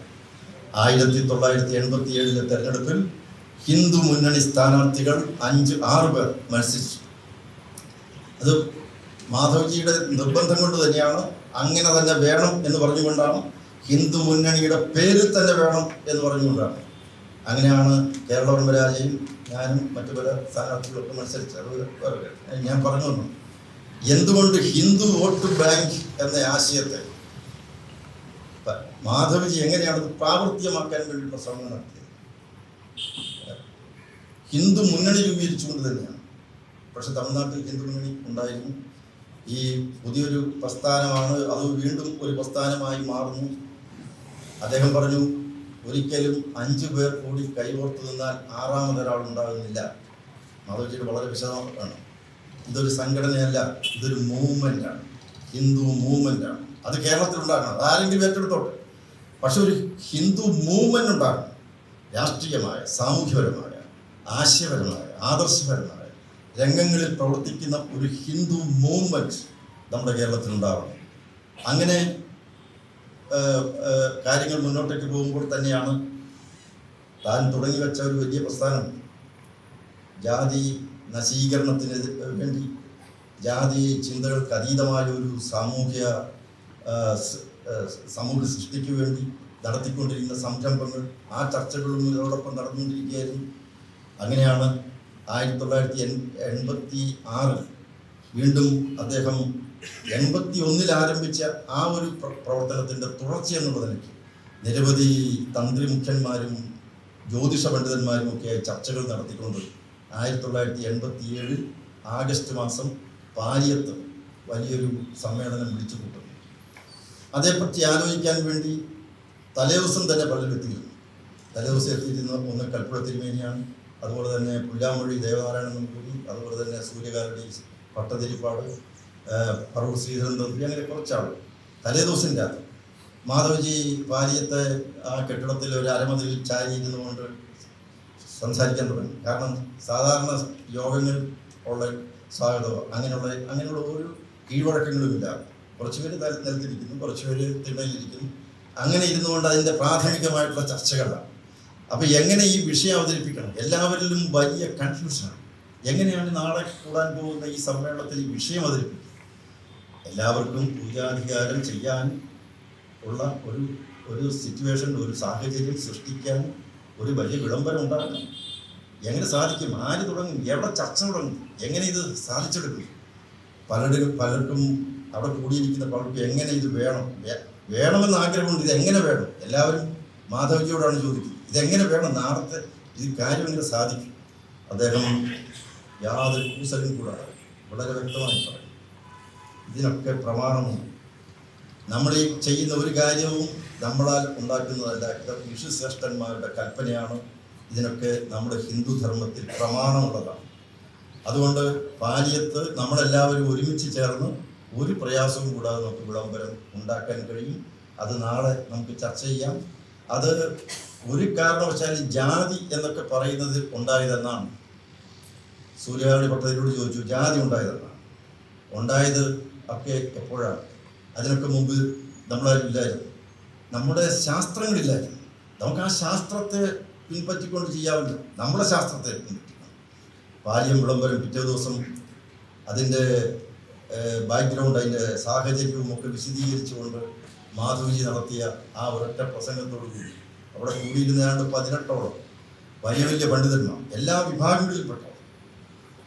1987 തെരഞ്ഞെടുപ്പിൽ ഹിന്ദു മുന്നണി സ്ഥാനാർത്ഥികൾ 6 പേർ മത്സരിച്ചു. അത് മാധവജിയുടെ നിർബന്ധം കൊണ്ട് തന്നെയാണ്. അങ്ങനെ തന്നെ വേണം എന്ന് പറഞ്ഞുകൊണ്ടാണ്, ഹിന്ദു മുന്നണിയുടെ പേരിൽ തന്നെ വേണം എന്ന് പറഞ്ഞുകൊണ്ടാണ്. അങ്ങനെയാണ് കേരളവർമ്മരാജയും ഞാനും മറ്റു പല സ്ഥാനാർത്ഥികളൊക്കെ മത്സരിച്ചത്. ഞാൻ പറഞ്ഞു വന്നു, എന്തുകൊണ്ട് ഹിന്ദു വോട്ട് ബാങ്ക് എന്ന ആശയത്തെ മാധവജി എങ്ങനെയാണ് പ്രാവർത്തികമാക്കാൻ വേണ്ടിയുള്ള ശ്രമം നടത്തിയത്? ഹിന്ദു മുന്നണി രൂപീകരിച്ചുകൊണ്ട് തന്നെയാണ്. പക്ഷെ തമിഴ്നാട്ടിൽ ഹിന്ദു മുന്നണി ഉണ്ടായിരുന്നു. ഈ പുതിയൊരു പ്രസ്ഥാനമാണ്, അത് വീണ്ടും ഒരു പ്രസ്ഥാനമായി മാറുന്നു. അദ്ദേഹം പറഞ്ഞു, ഒരിക്കലും 5 പേർ കൂടി കൈകോർത്ത് നിന്നാൽ 6ാമതൊരാൾ ഉണ്ടാകുന്നില്ല. മാധവജിയുടെ വളരെ വിശദമാണ്. ഇതൊരു സംഘടനയല്ല, ഇതൊരു മൂവ്മെൻ്റാണ്, ഹിന്ദു മൂവ്മെൻ്റാണ്. അത് കേരളത്തിലുണ്ടാകണം, അതാരെങ്കിലും ഏറ്റെടുത്തോട്ടെ. പക്ഷെ ഒരു ഹിന്ദു മൂവ്മെൻ്റ് ഉണ്ടാകണം. രാഷ്ട്രീയമായ, സാമൂഹ്യപരമായ, ആശയപരമായ, ആദർശപരമായ രംഗങ്ങളിൽ പ്രവർത്തിക്കുന്ന ഒരു ഹിന്ദു മൂവ്മെൻറ്റ് നമ്മുടെ കേരളത്തിലുണ്ടാവണം. അങ്ങനെ കാര്യങ്ങൾ മുന്നോട്ടേക്ക് പോകുമ്പോൾ തന്നെയാണ് താൻ തുടങ്ങി വെച്ച ഒരു വലിയ പ്രസ്ഥാനം, ജാതി നശീകരണത്തിന് വേണ്ടി, ജാതി ചിന്തകൾക്ക് അതീതമായ ഒരു സമൂഹ സൃഷ്ടിക്ക് വേണ്ടി നടത്തിക്കൊണ്ടിരിക്കുന്ന സംരംഭങ്ങൾ, ആ ചർച്ചകളും ഇതോടൊപ്പം നടന്നുകൊണ്ടിരിക്കുകയായിരുന്നു. അങ്ങനെയാണ് 1986 വീണ്ടും അദ്ദേഹം 81 ആരംഭിച്ച ആ ഒരു പ്രവർത്തനത്തിൻ്റെ തുടർച്ച എന്നുള്ള നിലയ്ക്ക് നിരവധി തന്ത്രി മുഖ്യന്മാരും ജ്യോതിഷ പണ്ഡിതന്മാരും ഒക്കെയായി ചർച്ചകൾ നടത്തിക്കൊണ്ട് 1987 ആഗസ്റ്റ് മാസം പാലിയത്ത് വലിയൊരു സമ്മേളനം വിളിച്ചു കൂട്ടുന്നു. അതേപ്പറ്റി ആലോചിക്കാൻ വേണ്ടി തലേദിവസം തന്നെ പലരെത്തിയിരുന്നു. തലേദിവസം എത്തിയിരുന്ന ഒന്ന് കൽപ്പുഴ തിരുമേനിയാണ്, അതുപോലെ തന്നെ പുല്ലാമൊഴി ദേവനാരായണൻ നമ്പൂരി, അതുപോലെ തന്നെ സൂര്യകാരടി പട്ടതിരിപ്പാട്, പറവൂർ ശ്രീധരൻ തന്ത്രി, അങ്ങനെ കുറച്ചാൾ. തലേദിവസം രാത്രി മാധവജി പാലിയത്തെ ആ കെട്ടിടത്തിൽ ഒരു അരമതിൽ ചാരിയിരുന്നു കൊണ്ട് സംസാരിക്കാൻ തുടങ്ങി. കാരണം സാധാരണ യോഗങ്ങൾ ഉള്ള സ്വാഗതമോ അങ്ങനെയുള്ള ഒരു കീഴ്വഴക്കങ്ങളുമില്ല. കുറച്ചുപേര് നിലത്തിരിക്കുന്നു, കുറച്ചുപേര് തിണ്ണയിലിരിക്കുന്നു. അങ്ങനെ ഇരുന്നുകൊണ്ട് അതിൻ്റെ പ്രാഥമികമായിട്ടുള്ള ചർച്ചകളാണ്. അപ്പോൾ എങ്ങനെ ഈ വിഷയം അവതരിപ്പിക്കണം? എല്ലാവരിലും വലിയ കൺഫ്യൂഷനാണ്. എങ്ങനെയാണ് നാളെ കൂടാൻ പോകുന്ന ഈ സമ്മേളനത്തിൽ ഈ വിഷയം അവതരിപ്പിക്കുന്നത്? എല്ലാവർക്കും പൂജാധികാരം ചെയ്യാൻ ഉള്ള ഒരു സിറ്റുവേഷൻ, ഒരു സാഹചര്യം സൃഷ്ടിക്കാൻ ഒരു വലിയ വിളംബരം ഉണ്ടാക്കണം. എങ്ങനെ സാധിക്കും? ആര് തുടങ്ങും? എവിടെ ചർച്ച തുടങ്ങും? എങ്ങനെ ഇത് സാധിച്ചെടുക്കും? പലർക്കും അവിടെ കൂടിയിരിക്കുന്ന പലർക്കും എങ്ങനെ ഇത് വേണമെന്ന് ആഗ്രഹമുണ്ട്. ഇതെങ്ങനെ വേണം? എല്ലാവരും മാധവജിയോടാണ് ചോദിക്കുന്നത്, ഇതെങ്ങനെ വേണം? നാളത്തെ ഇത് കാര്യം എങ്ങനെ സാധിക്കും? അദ്ദേഹം യാതൊരു കൂസലും കൂടാതെ വളരെ വ്യക്തമായി പറയും, ഇതിനൊക്കെ പ്രമാണമുണ്ട്. നമ്മൾ ഈ ചെയ്യുന്ന ഒരു കാര്യവും നമ്മളാൽ ഉണ്ടാക്കുന്നതല്ല, ഇതൊക്കെ ഋഷിശ്രേഷ്ഠന്മാരുടെ കൽപ്പനയാണ്. ഇതിനൊക്കെ നമ്മുടെ ഹിന്ദുധർമ്മത്തിൽ പ്രമാണമുള്ളതാണ്. അതുകൊണ്ട് പാലിയത്ത് നമ്മളെല്ലാവരും ഒരുമിച്ച് ചേർന്ന് ഒരു പ്രയാസവും കൂടാതെ നമുക്ക് വിളംബരം ഉണ്ടാക്കാൻ കഴിയും. അത് നാളെ നമുക്ക് ചർച്ച ചെയ്യാം. അത് ഒരു കാരണവശാലും ജാതി എന്നൊക്കെ പറയുന്നത് ഉണ്ടായതെന്നാണ്. സൂര്യാവളി ഭട്ടതിരോട് ചോദിച്ചു, ജാതി ഉണ്ടായതെന്നാണ്. ഉണ്ടായത് ഒക്കെ എപ്പോഴാണ്? അതിനൊക്കെ മുമ്പ് നമ്മളാരും ഇല്ലായിരുന്നു, നമ്മുടെ ശാസ്ത്രങ്ങളില്ലായിരുന്നു. നമുക്ക് ആ ശാസ്ത്രത്തെ പിൻപറ്റിക്കൊണ്ട് ചെയ്യാവില്ല, നമ്മുടെ ശാസ്ത്രത്തെ പിൻപറ്റിക്കണം. പാലിയം വിളംബരം പിറ്റേ ദിവസം അതിൻ്റെ ബാക്ക്ഗ്രൗണ്ട്, അതിൻ്റെ സാഹചര്യവും ഒക്കെ വിശദീകരിച്ചുകൊണ്ട് മാധവജി നടത്തിയ ആ ഒരൊറ്റ പ്രസംഗത്തോടുകൂടി അവിടെ കൂടിയിരുന്ന 18ഓളം വലിയ വലിയ പണ്ഡിതന്മാർ, എല്ലാ വിഭാഗങ്ങളിൽപ്പെട്ടവർ,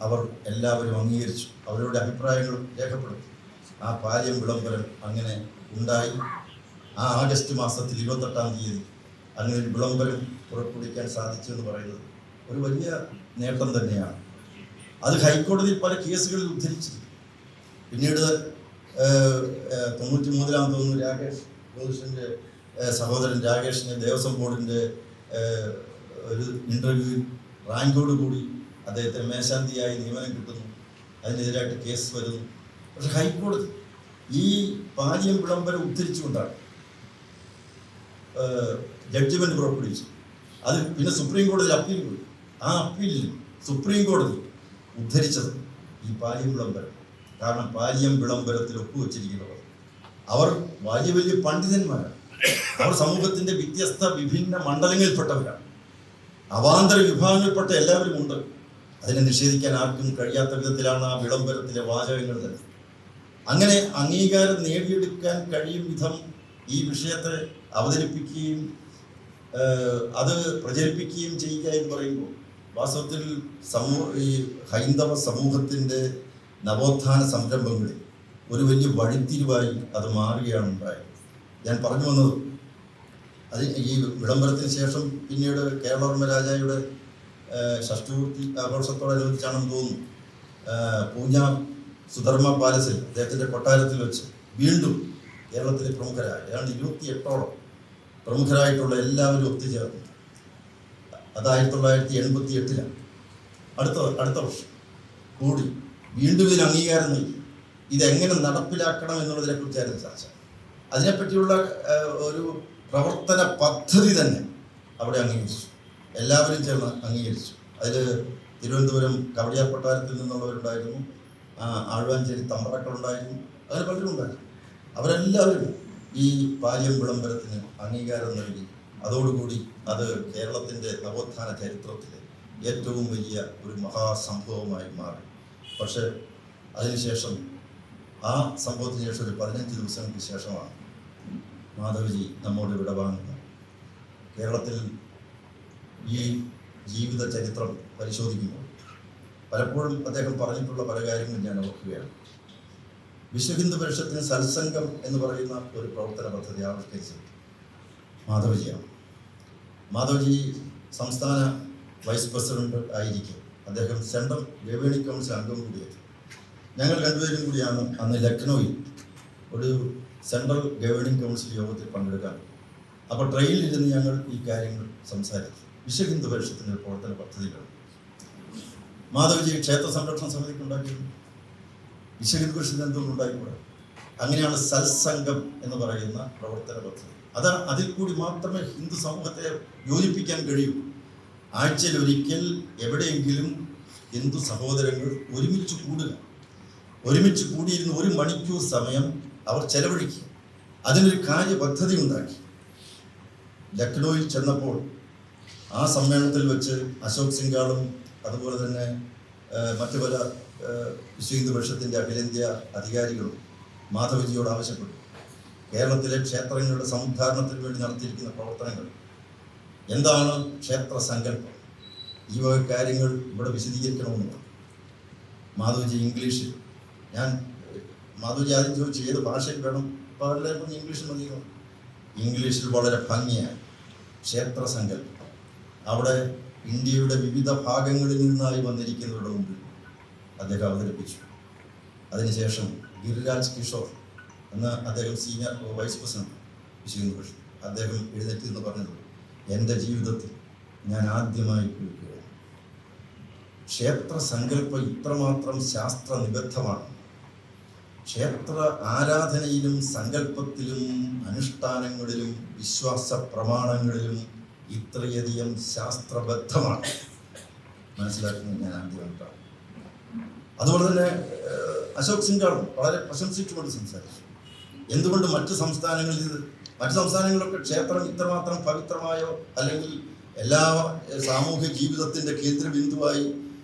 അവർ എല്ലാവരും അംഗീകരിച്ചു, അവരുടെ അഭിപ്രായങ്ങൾ രേഖപ്പെടുത്തി. ആ പാലിയം വിളംബരം അങ്ങനെ ഉണ്ടായി. ആ ആഗസ്റ്റ് മാസത്തിൽ 28-ാം തീയതി അങ്ങനെ ഒരു വിളംബരം പുറപ്പെടുവിക്കാൻ സാധിച്ചു എന്ന് പറയുന്നത് ഒരു വലിയ നേട്ടം തന്നെയാണ്. അത് ഹൈക്കോടതിയിൽ പല കേസുകളിൽ ഉദ്ധരിച്ചു. പിന്നീട് 93-ാം തോന്നുന്നു രാകേഷ് ജ്യോതിഷൻ്റെ സഹോദരൻ രാകേഷിനെ ദേവസ്വം ബോർഡിൻ്റെ ഒരു ഇൻ്റർവ്യൂവിൽ റാങ്കോട് കൂടി അദ്ദേഹത്തിന് മേശാന്തിയായി നിയമനം കിട്ടുന്നു. അതിനെതിരായിട്ട് കേസ് വരുന്നു. പക്ഷെ ഹൈക്കോടതി ഈ പാലിയം വിളംബരം ഉദ്ധരിച്ചുകൊണ്ടാണ് ജഡ്ജ്മെൻറ്റ് പുറപ്പെടുവിച്ചു. അത് പിന്നെ സുപ്രീം കോടതിയിൽ അപ്പീൽ പോയി. ആ അപ്പീലിൽ സുപ്രീം കോടതി ഉദ്ധരിച്ചത് ഈ പാലിയം വിളംബരം. കാരണം പാലിയം വിളംബരത്തിൽ ഒപ്പുവെച്ചിരിക്കുന്നവർ അവർ വലിയ വലിയ പണ്ഡിതന്മാരാണ്. അവർ സമൂഹത്തിൻ്റെ വിഭിന്ന മണ്ഡലങ്ങളിൽപ്പെട്ടവരാണ്. അവാന്തര വിഭാഗങ്ങളിൽപ്പെട്ട എല്ലാവരും ഉണ്ട്. അതിനെ നിഷേധിക്കാൻ ആർക്കും കഴിയാത്ത വിധത്തിലാണ് ആ വിളംബരത്തിലെ വാചകങ്ങൾ തന്നെ. അങ്ങനെ അംഗീകാരം നേടിയെടുക്കാൻ കഴിയും വിധം ഈ വിഷയത്തെ അവതരിപ്പിക്കുകയും അത് പ്രചരിപ്പിക്കുകയും ചെയ്യുക എന്ന് പറയുമ്പോൾ വാസ്തവത്തിൽ ഈ ഹൈന്ദവ സമൂഹത്തിൻ്റെ നവോത്ഥാന സംരംഭങ്ങളിൽ ഒരു വലിയ വഴിത്തിരിവായി അത് മാറുകയാണ് ഉണ്ടായത്. ഞാൻ പറഞ്ഞു വന്നത് അത് ഈ വിളംബരത്തിന് ശേഷം പിന്നീട് കേരളവർമ്മ രാജായുടെ ഷഷ്ടിപൂർത്തി ആഘോഷത്തോടനുബന്ധിച്ചാണെന്ന് തോന്നുന്നു, പൂഞ്ഞാർ സുധർമ്മ പാലസിൽ അദ്ദേഹത്തിൻ്റെ കൊട്ടാരത്തിൽ വെച്ച് വീണ്ടും കേരളത്തിലെ പ്രമുഖരായ ഏതാണ്ട് 28ഓളം പ്രമുഖരായിട്ടുള്ള എല്ലാവരും ഒത്തുചേർന്നു. അത് 1988-ലാണ്. അടുത്ത വർഷം കൂടി വീണ്ടും ഇതിന് അംഗീകാരം നൽകി. ഇതെങ്ങനെ നടപ്പിലാക്കണം എന്നുള്ളതിനെക്കുറിച്ചായിരുന്നു ചർച്ച. അതിനെപ്പറ്റിയുള്ള ഒരു പ്രവർത്തന പദ്ധതി തന്നെ അവിടെ അംഗീകരിച്ചു. എല്ലാവരും ചേർന്ന് അംഗീകരിച്ചു. അതിൽ തിരുവനന്തപുരം കവടിയാർ കൊട്ടാരത്തിൽ നിന്നുള്ളവരുണ്ടായിരുന്നു, ആഴ്വാഞ്ചേരി തമ്പ്രാക്കളുണ്ടായിരുന്നു, അങ്ങനെ പലരും ഉണ്ടായിരുന്നു. അവരെല്ലാവരും ഈ പാലിയം വിളംബരത്തിന് അംഗീകാരം നൽകി. അതോടുകൂടി അത് കേരളത്തിൻ്റെ നവോത്ഥാന ചരിത്രത്തിലെ ഏറ്റവും വലിയ ഒരു മഹാസംഭവമായി മാറി. പക്ഷേ അതിനുശേഷം ആ സംഭവത്തിന് ശേഷം ഒരു 15 ദിവസങ്ങൾക്ക് ശേഷമാണ് മാധവജി നമ്മോട് വിടവാങ്ങുന്നത്. കേരളത്തിൽ ഈ ജീവിത ചരിത്രം പരിശോധിക്കുമ്പോൾ പലപ്പോഴും അദ്ദേഹം പറഞ്ഞിട്ടുള്ള പല കാര്യങ്ങളും ഞാൻ ഓർക്കുകയാണ്. വിശ്വഹിന്ദു പരിഷത്തിന് സത്സംഗം എന്ന് പറയുന്ന ഒരു പ്രവർത്തന പദ്ധതി ആവിഷ്കരിച്ചത് മാധവജിയാണ്. മാധവജി സംസ്ഥാന വൈസ് പ്രസിഡന്റ് ആയിരിക്കും. അദ്ദേഹം സെൻട്രൽ ഗവേണിംഗ് കൗൺസിൽ അംഗം കൂടിയായിരുന്നു. ഞങ്ങൾ രണ്ടുപേരും കൂടിയാണ് അന്ന് ലക്നൌവിൽ ഒരു സെൻട്രൽ ഗവേണിംഗ് കൗൺസിൽ യോഗത്തിൽ പങ്കെടുക്കാൻ. അപ്പോൾ ട്രെയിനിലിരുന്ന് ഞങ്ങൾ ഈ കാര്യങ്ങൾ സംസാരിച്ചു. വിശ്വഹിന്ദു പരിഷത്തിൻ്റെ പ്രവർത്തന പദ്ധതികൾ മാധവജി ക്ഷേത്ര സംരക്ഷണ സമിതിക്ക് ഉണ്ടാക്കിയിരുന്നു. വിശ്വഹിന്ദു പരിഷത്തിന് എന്തുകൊണ്ട് ഉണ്ടായിക്കൂടെ? അങ്ങനെയാണ് സത്സംഗം എന്ന് പറയുന്ന പ്രവർത്തന പദ്ധതി. അതിൽ കൂടി മാത്രമേ ഹിന്ദു സമൂഹത്തെ യോജിപ്പിക്കാൻ കഴിയൂ. ആഴ്ചയിൽ ഒരിക്കൽ എവിടെയെങ്കിലും ഹിന്ദു സഹോദരങ്ങൾ ഒരുമിച്ച് കൂടുക, ഒരുമിച്ച് കൂടിയിരുന്ന് 1 മണിക്കൂർ സമയം അവർ ചെലവഴിക്കുക, അതിനൊരു കാര്യപദ്ധതി ഉണ്ടാക്കി. ലക്നൌവിൽ ചെന്നപ്പോൾ ആ സമ്മേളനത്തിൽ വെച്ച് അശോക് സിംഗാളും അതുപോലെ തന്നെ മറ്റു പല വിശ്വഹിന്ദു പരിഷത്തിൻ്റെ അഖിലേന്ത്യാ അധികാരികളും മാധവജിയോട് ആവശ്യപ്പെട്ടു. കേരളത്തിലെ ക്ഷേത്രങ്ങളുടെ സമുദ്ധാരണത്തിന് വേണ്ടി നടത്തിയിരിക്കുന്ന പ്രവർത്തനങ്ങൾ എന്താണ്, ക്ഷേത്ര സങ്കല്പം, ഈ വക കാര്യങ്ങൾ ഇവിടെ വിശദീകരിക്കണമെന്ന് മാധവജി ഇംഗ്ലീഷിൽ. മാധവജി ആദ്യം ചോദിച്ചു ഏത് ഭാഷയിൽ വേണം, അപ്പോൾ എല്ലാവർക്കും ഇംഗ്ലീഷിൽ മതിയോ. ഇംഗ്ലീഷിൽ വളരെ ഭംഗിയായി ക്ഷേത്ര സങ്കല്പം അവിടെ ഇന്ത്യയുടെ വിവിധ ഭാഗങ്ങളിൽ നിന്നായി വന്നിരിക്കുന്നവരുടെ മുമ്പിൽ അദ്ദേഹം അവതരിപ്പിച്ചു. അതിനുശേഷം ഗിരിരാജ് കിഷോർ എന്ന അദ്ദേഹം സീനിയർ വൈസ് പ്രസിഡന്റ് വിശ്വഹിന്ദു, അദ്ദേഹം എഴുന്നേറ്റ് എന്ന് പറഞ്ഞത് എൻ്റെ ജീവിതത്തിൽ ഞാൻ ആദ്യമായി കേൾക്കുകയാണ്. ക്ഷേത്ര സങ്കല്പം ഇത്രമാത്രം ശാസ്ത്ര നിബദ്ധമാണ്. ക്ഷേത്ര ആരാധനയിലും സങ്കല്പത്തിലും അനുഷ്ഠാനങ്ങളിലും വിശ്വാസ പ്രമാണങ്ങളിലും ഇത്രയധികം ശാസ്ത്രബദ്ധമാണ് മനസ്സിലാക്കുന്നത് ഞാൻ ആദ്യമായിട്ടാണ്. അതുപോലെ തന്നെ അശോക് സിംഗാർ വളരെ പ്രശംസിച്ചുകൊണ്ട് സംസാരിച്ചു. എന്തുകൊണ്ട് മറ്റ് സംസ്ഥാനങ്ങളിലൊക്കെ ക്ഷേത്രം ഇത്രമാത്രം പവിത്രമായോ അല്ലെങ്കിൽ എല്ലാ സാമൂഹ്യ ജീവിതത്തിൻ്റെ കേന്ദ്രബിന്ദുവായി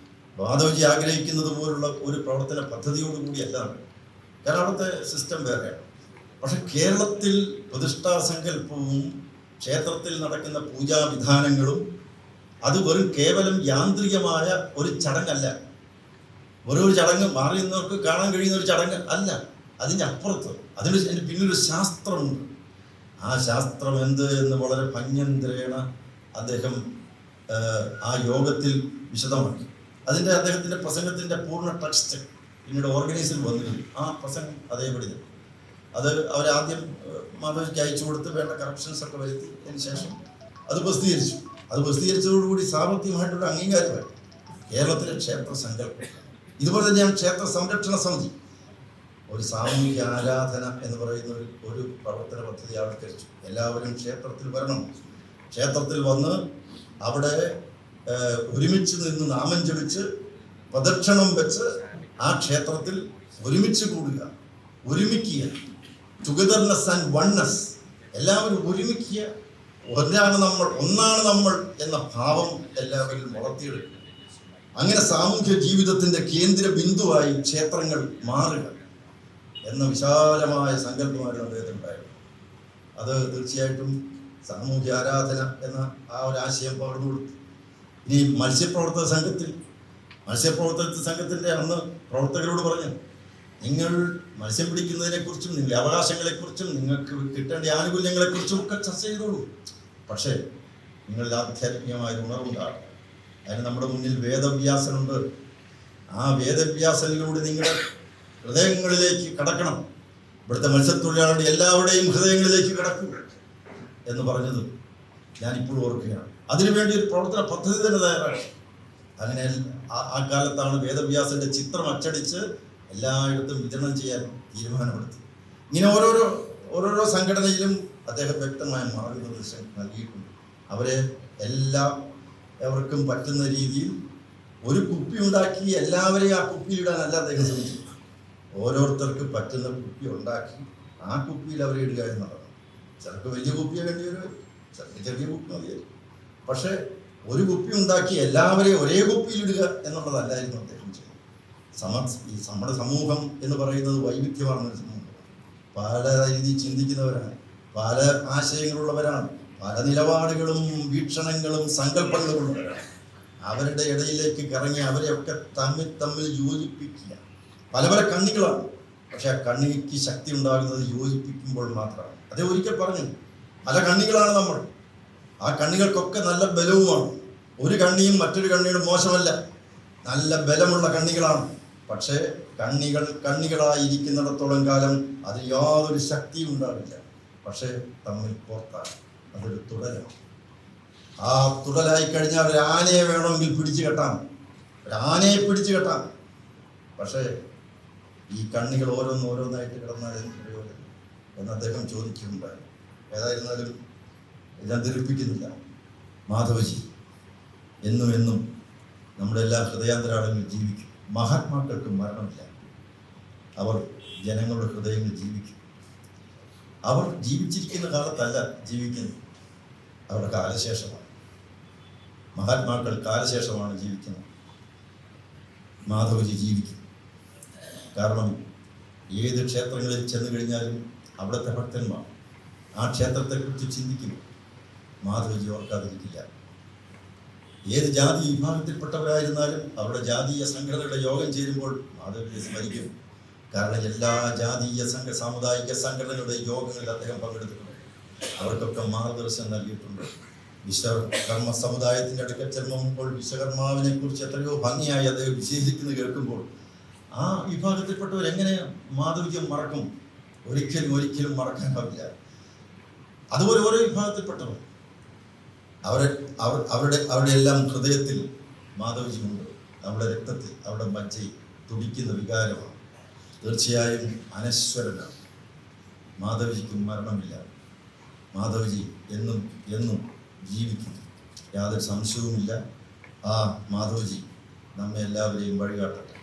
മാധവജി ആഗ്രഹിക്കുന്നത് പോലുള്ള ഒരു പ്രവർത്തന പദ്ധതിയോടുകൂടിയല്ല. കാരണം അവിടുത്തെ സിസ്റ്റം വേറെയാണ്. പക്ഷെ കേരളത്തിൽ പ്രതിഷ്ഠാ സങ്കല്പവും ക്ഷേത്രത്തിൽ നടക്കുന്ന പൂജാവിധാനങ്ങളും അത് വെറും കേവലം യാന്ത്രികമായ ഒരു ചടങ്ങല്ല, ഒരു ചടങ്ങ് മാറി നിന്നവർക്ക് കാണാൻ കഴിയുന്ന ഒരു ചടങ്ങ് അല്ല. അതിൻ്റെ അപ്പുറത്ത് അതിൻ്റെ പിന്നിലൊരു ശാസ്ത്രമുണ്ട്. ആ ശാസ്ത്രം എന്ത് എന്ന് വളരെ ഭംഗ്യന്തരേണ അദ്ദേഹം ആ യോഗത്തിൽ വിശദമാക്കി. അദ്ദേഹത്തിൻ്റെ പ്രസംഗത്തിൻ്റെ പൂർണ്ണ ടെക്സ്റ്റ് പിന്നീട് ഓർഗനൈസിൽ വന്നിരുന്നു. ആ പ്രസംഗം അതേപടി അത് അവരാദ്യം മാധവജിക്ക് അയച്ചു കൊടുത്ത് വേണ്ട കറപ്ഷൻസ് ഒക്കെ വരുത്തി അതിന് ശേഷം അത് പ്രസിദ്ധീകരിച്ചു. പ്രസിദ്ധീകരിച്ചതോടുകൂടി സാമ്പത്തികമായിട്ടുള്ള അംഗീകാരമായി കേരളത്തിലെ ക്ഷേത്ര സങ്കല്പം. ഇതുപോലെ തന്നെയാണ് ക്ഷേത്ര സംരക്ഷണ സമിതി ഒരു സാമൂഹിക ആരാധന എന്ന് പറയുന്ന ഒരു പ്രവർത്തന പദ്ധതി ആവിഷ്കരിച്ചു. എല്ലാവരും ക്ഷേത്രത്തിൽ വരണം, ക്ഷേത്രത്തിൽ വന്ന് അവിടെ ഒരുമിച്ച് നിന്ന് നാമം ജപിച്ച് പ്രദക്ഷിണം വെച്ച് ആ ക്ഷേത്രത്തിൽ ഒരുമിച്ച് കൂടുക, ഒരുമിക്കുക, ടുഗദർനെസ് ആൻഡ് വൺനെസ്, എല്ലാവരും ഒരുമിക്കുക, ഒന്നാണ് നമ്മൾ എന്ന ഭാവം എല്ലാവരും വളർത്തിയെടുക്കുക. അങ്ങനെ സാമൂഹ്യ ജീവിതത്തിൻ്റെ കേന്ദ്ര ബിന്ദുവായി ക്ഷേത്രങ്ങൾ മാറുക എന്ന വിശാലമായ സങ്കല്പമായിരുന്നു അദ്ദേഹത്തിനുണ്ടായിരുന്നു. അത് തീർച്ചയായിട്ടും സാമൂഹ്യ ആരാധന എന്ന ആ ഒരു ആശയം പകർന്നു കൊടുത്തു. ഇനി മത്സ്യപ്രവർത്തക സംഘത്തിൻ്റെ അന്ന് പ്രവർത്തകരോട് പറഞ്ഞു, നിങ്ങൾ മത്സ്യം പിടിക്കുന്നതിനെക്കുറിച്ചും നിങ്ങളുടെ അവകാശങ്ങളെക്കുറിച്ചും നിങ്ങൾക്ക് കിട്ടേണ്ട ആനുകൂല്യങ്ങളെക്കുറിച്ചും ഒക്കെ ചർച്ച ചെയ്തോളൂ. പക്ഷേ നിങ്ങളിൽ ആധ്യാത്മികമായ ഉണർവുണ്ടാകും. അതിന് നമ്മുടെ മുന്നിൽ വേദവ്യാസനുണ്ട്. ആ വേദവ്യാസനിലൂടെ നിങ്ങളുടെ ഹൃദയങ്ങളിലേക്ക് കടക്കണം. ഇവിടുത്തെ മത്സ്യത്തൊഴിലാളികളുടെ എല്ലാവരുടെയും ഹൃദയങ്ങളിലേക്ക് കടക്കുക എന്ന് പറഞ്ഞത് ഞാനിപ്പോഴും ഓർക്കുകയാണ്. അതിനുവേണ്ടി ഒരു പ്രവർത്തന പദ്ധതി തന്നെ തയ്യാറാക്കി. അങ്ങനെ ആ കാലത്താണ് വേദവ്യാസന്റെ ചിത്രം അച്ചടിച്ച് എല്ലായിടത്തും വിതരണം ചെയ്യാൻ തീരുമാനമെടുത്തത്. ഇങ്ങനെ ഓരോരോ സംഘടനയിലും അദ്ദേഹം വ്യക്തമായ മാർഗനിർദ്ദേശം നൽകിയിട്ടുണ്ട്. അവർക്കും പറ്റുന്ന രീതിയിൽ ഒരു കുപ്പി ഉണ്ടാക്കി എല്ലാവരെയും ആ കുപ്പിയിലിടാനല്ല അദ്ദേഹം ശ്രമിച്ചു. ഓരോരുത്തർക്ക് പറ്റുന്ന കുപ്പി ഉണ്ടാക്കി ആ കുപ്പിയിൽ അവരെ ഇടുക എന്നുള്ളതാണ്. ചിലർക്ക് വലിയ കുപ്പിയെ വേണ്ടി വരും, ചിലർക്ക് ചെറിയ കുപ്പി മതിയായിരുന്നു. പക്ഷെ ഒരു കുപ്പി ഉണ്ടാക്കി എല്ലാവരെയും ഒരേ കുപ്പിയിലിടുക എന്നുള്ളതല്ലായിരുന്നു അദ്ദേഹം ചെയ്യുന്നത്. നമ്മുടെ സമൂഹം എന്ന് പറയുന്നത് വൈവിധ്യമാർന്നൊരു സമൂഹമാണ്. പല രീതിയിൽ ചിന്തിക്കുന്നവരാണ്, പല ആശയങ്ങളുള്ളവരാണ്, പല നിലപാടുകളും വീക്ഷണങ്ങളും സങ്കല്പങ്ങളും ഉള്ളവരാണ്. അവരുടെ ഇടയിലേക്ക് ഇറങ്ങി അവരെയൊക്കെ തമ്മിൽ യോജിപ്പിക്കുക. പല കണ്ണികളാണ്, പക്ഷെ ആ കണ്ണിക്ക് ശക്തി ഉണ്ടാകുന്നത് യോജിപ്പിക്കുമ്പോൾ മാത്രമാണ്. അദ്ദേഹം ഒരിക്കൽ പറഞ്ഞു, പല കണ്ണികളാണ് നമ്മൾ, ആ കണ്ണികൾക്കൊക്കെ നല്ല ബലവുമാണ്. ഒരു കണ്ണിയും മറ്റൊരു കണ്ണിയുടെ മോശമല്ല, നല്ല ബലമുള്ള കണ്ണികളാണ്. പക്ഷേ കണ്ണികളായിരിക്കുന്നിടത്തോളം കാലം അതിന് യാതൊരു ശക്തിയും ഉണ്ടാവില്ല. പക്ഷേ തമ്മിൽ കോർത്താണ്, അതൊരു തുടലാണ്. ആ തുടലായി കഴിഞ്ഞാൽ ഒരു ആനയെ വേണമെങ്കിൽ പിടിച്ചു കെട്ടാം, ഒരാനയെ പിടിച്ചു കെട്ടാം. പക്ഷേ ഈ കണ്ണികൾ ഓരോന്നായിട്ട് കിടന്നാൽ എന്ന് അദ്ദേഹം ചോദിക്കുകയുണ്ടായി. ഏതായിരുന്നാലും ഞാൻ ധരിപ്പിക്കുന്നില്ല. മാധവജി എന്നും നമ്മുടെ എല്ലാ ഹൃദയാന്തരാളങ്ങളിൽ ജീവിക്കും. മഹാത്മാക്കൾക്ക് മരണമില്ല, അവർ ജനങ്ങളുടെ ഹൃദയങ്ങളിൽ ജീവിക്കും. അവർ ജീവിച്ചിരിക്കുന്ന കാലത്തല്ല ജീവിക്കുന്നത്, അവരുടെ കാലശേഷമാണ്. മഹാത്മാക്കൾ കാലശേഷമാണ് ജീവിക്കുന്നത്. മാധവജി ജീവിക്കും. കാരണം ഏത് ക്ഷേത്രങ്ങളിൽ ചെന്ന് കഴിഞ്ഞാലും അവിടുത്തെ ഭക്തന്മാർ ആ ക്ഷേത്രത്തെക്കുറിച്ച് ചിന്തിക്കും. മാധവജി ഓർക്കാതിരിക്കില്ല. ഏത് ജാതി വിഭാഗത്തിൽപ്പെട്ടവരായിരുന്നാലും അവരുടെ ജാതീയ സംഘടനയുടെ യോഗം ചേരുമ്പോൾ മാധവജിയെ സ്മരിക്കും. കാരണം എല്ലാ ജാതീയ സാമുദായിക സംഘടനകളുടെ യോഗങ്ങളിൽ അദ്ദേഹം പങ്കെടുത്തിട്ടുണ്ട്. അവർക്കൊക്കെ മാർഗദർശനം നൽകിയിട്ടുണ്ട്. വിശ്വകർമ്മ സമുദായത്തിൻ്റെ അടുക്കൽ ചെല്ലുമ്പോൾ വിശ്വകർമാവിനെ കുറിച്ച് എത്രയോ ഭംഗിയായി അദ്ദേഹം വിശേഷിക്കുന്നത് കേൾക്കുമ്പോൾ ആ വിഭാഗത്തിൽപ്പെട്ടവർ എങ്ങനെ മാധവജിയെ മറക്കും? ഒരിക്കലും മറക്കാനാവില്ല. അതുപോലെ ഓരോ വിഭാഗത്തിൽപ്പെട്ടവർ അവരുടെ എല്ലാം ഹൃദയത്തിൽ മാധവജിയുണ്ട്. അവരുടെ രക്തത്തിൽ, അവരുടെ മജ്ജയിൽ തുടിക്കുന്ന വികാരമാണ്. തീർച്ചയായും അനശ്വരനാണ്. മാധവജിക്കും മരണമില്ല. മാധവജി എന്നും എന്നും ജീവിക്കുന്നു, യാതൊരു സംശയവുമില്ല. ആ മാധവജി നമ്മെ എല്ലാവരെയും വഴികാട്ടട്ടെ.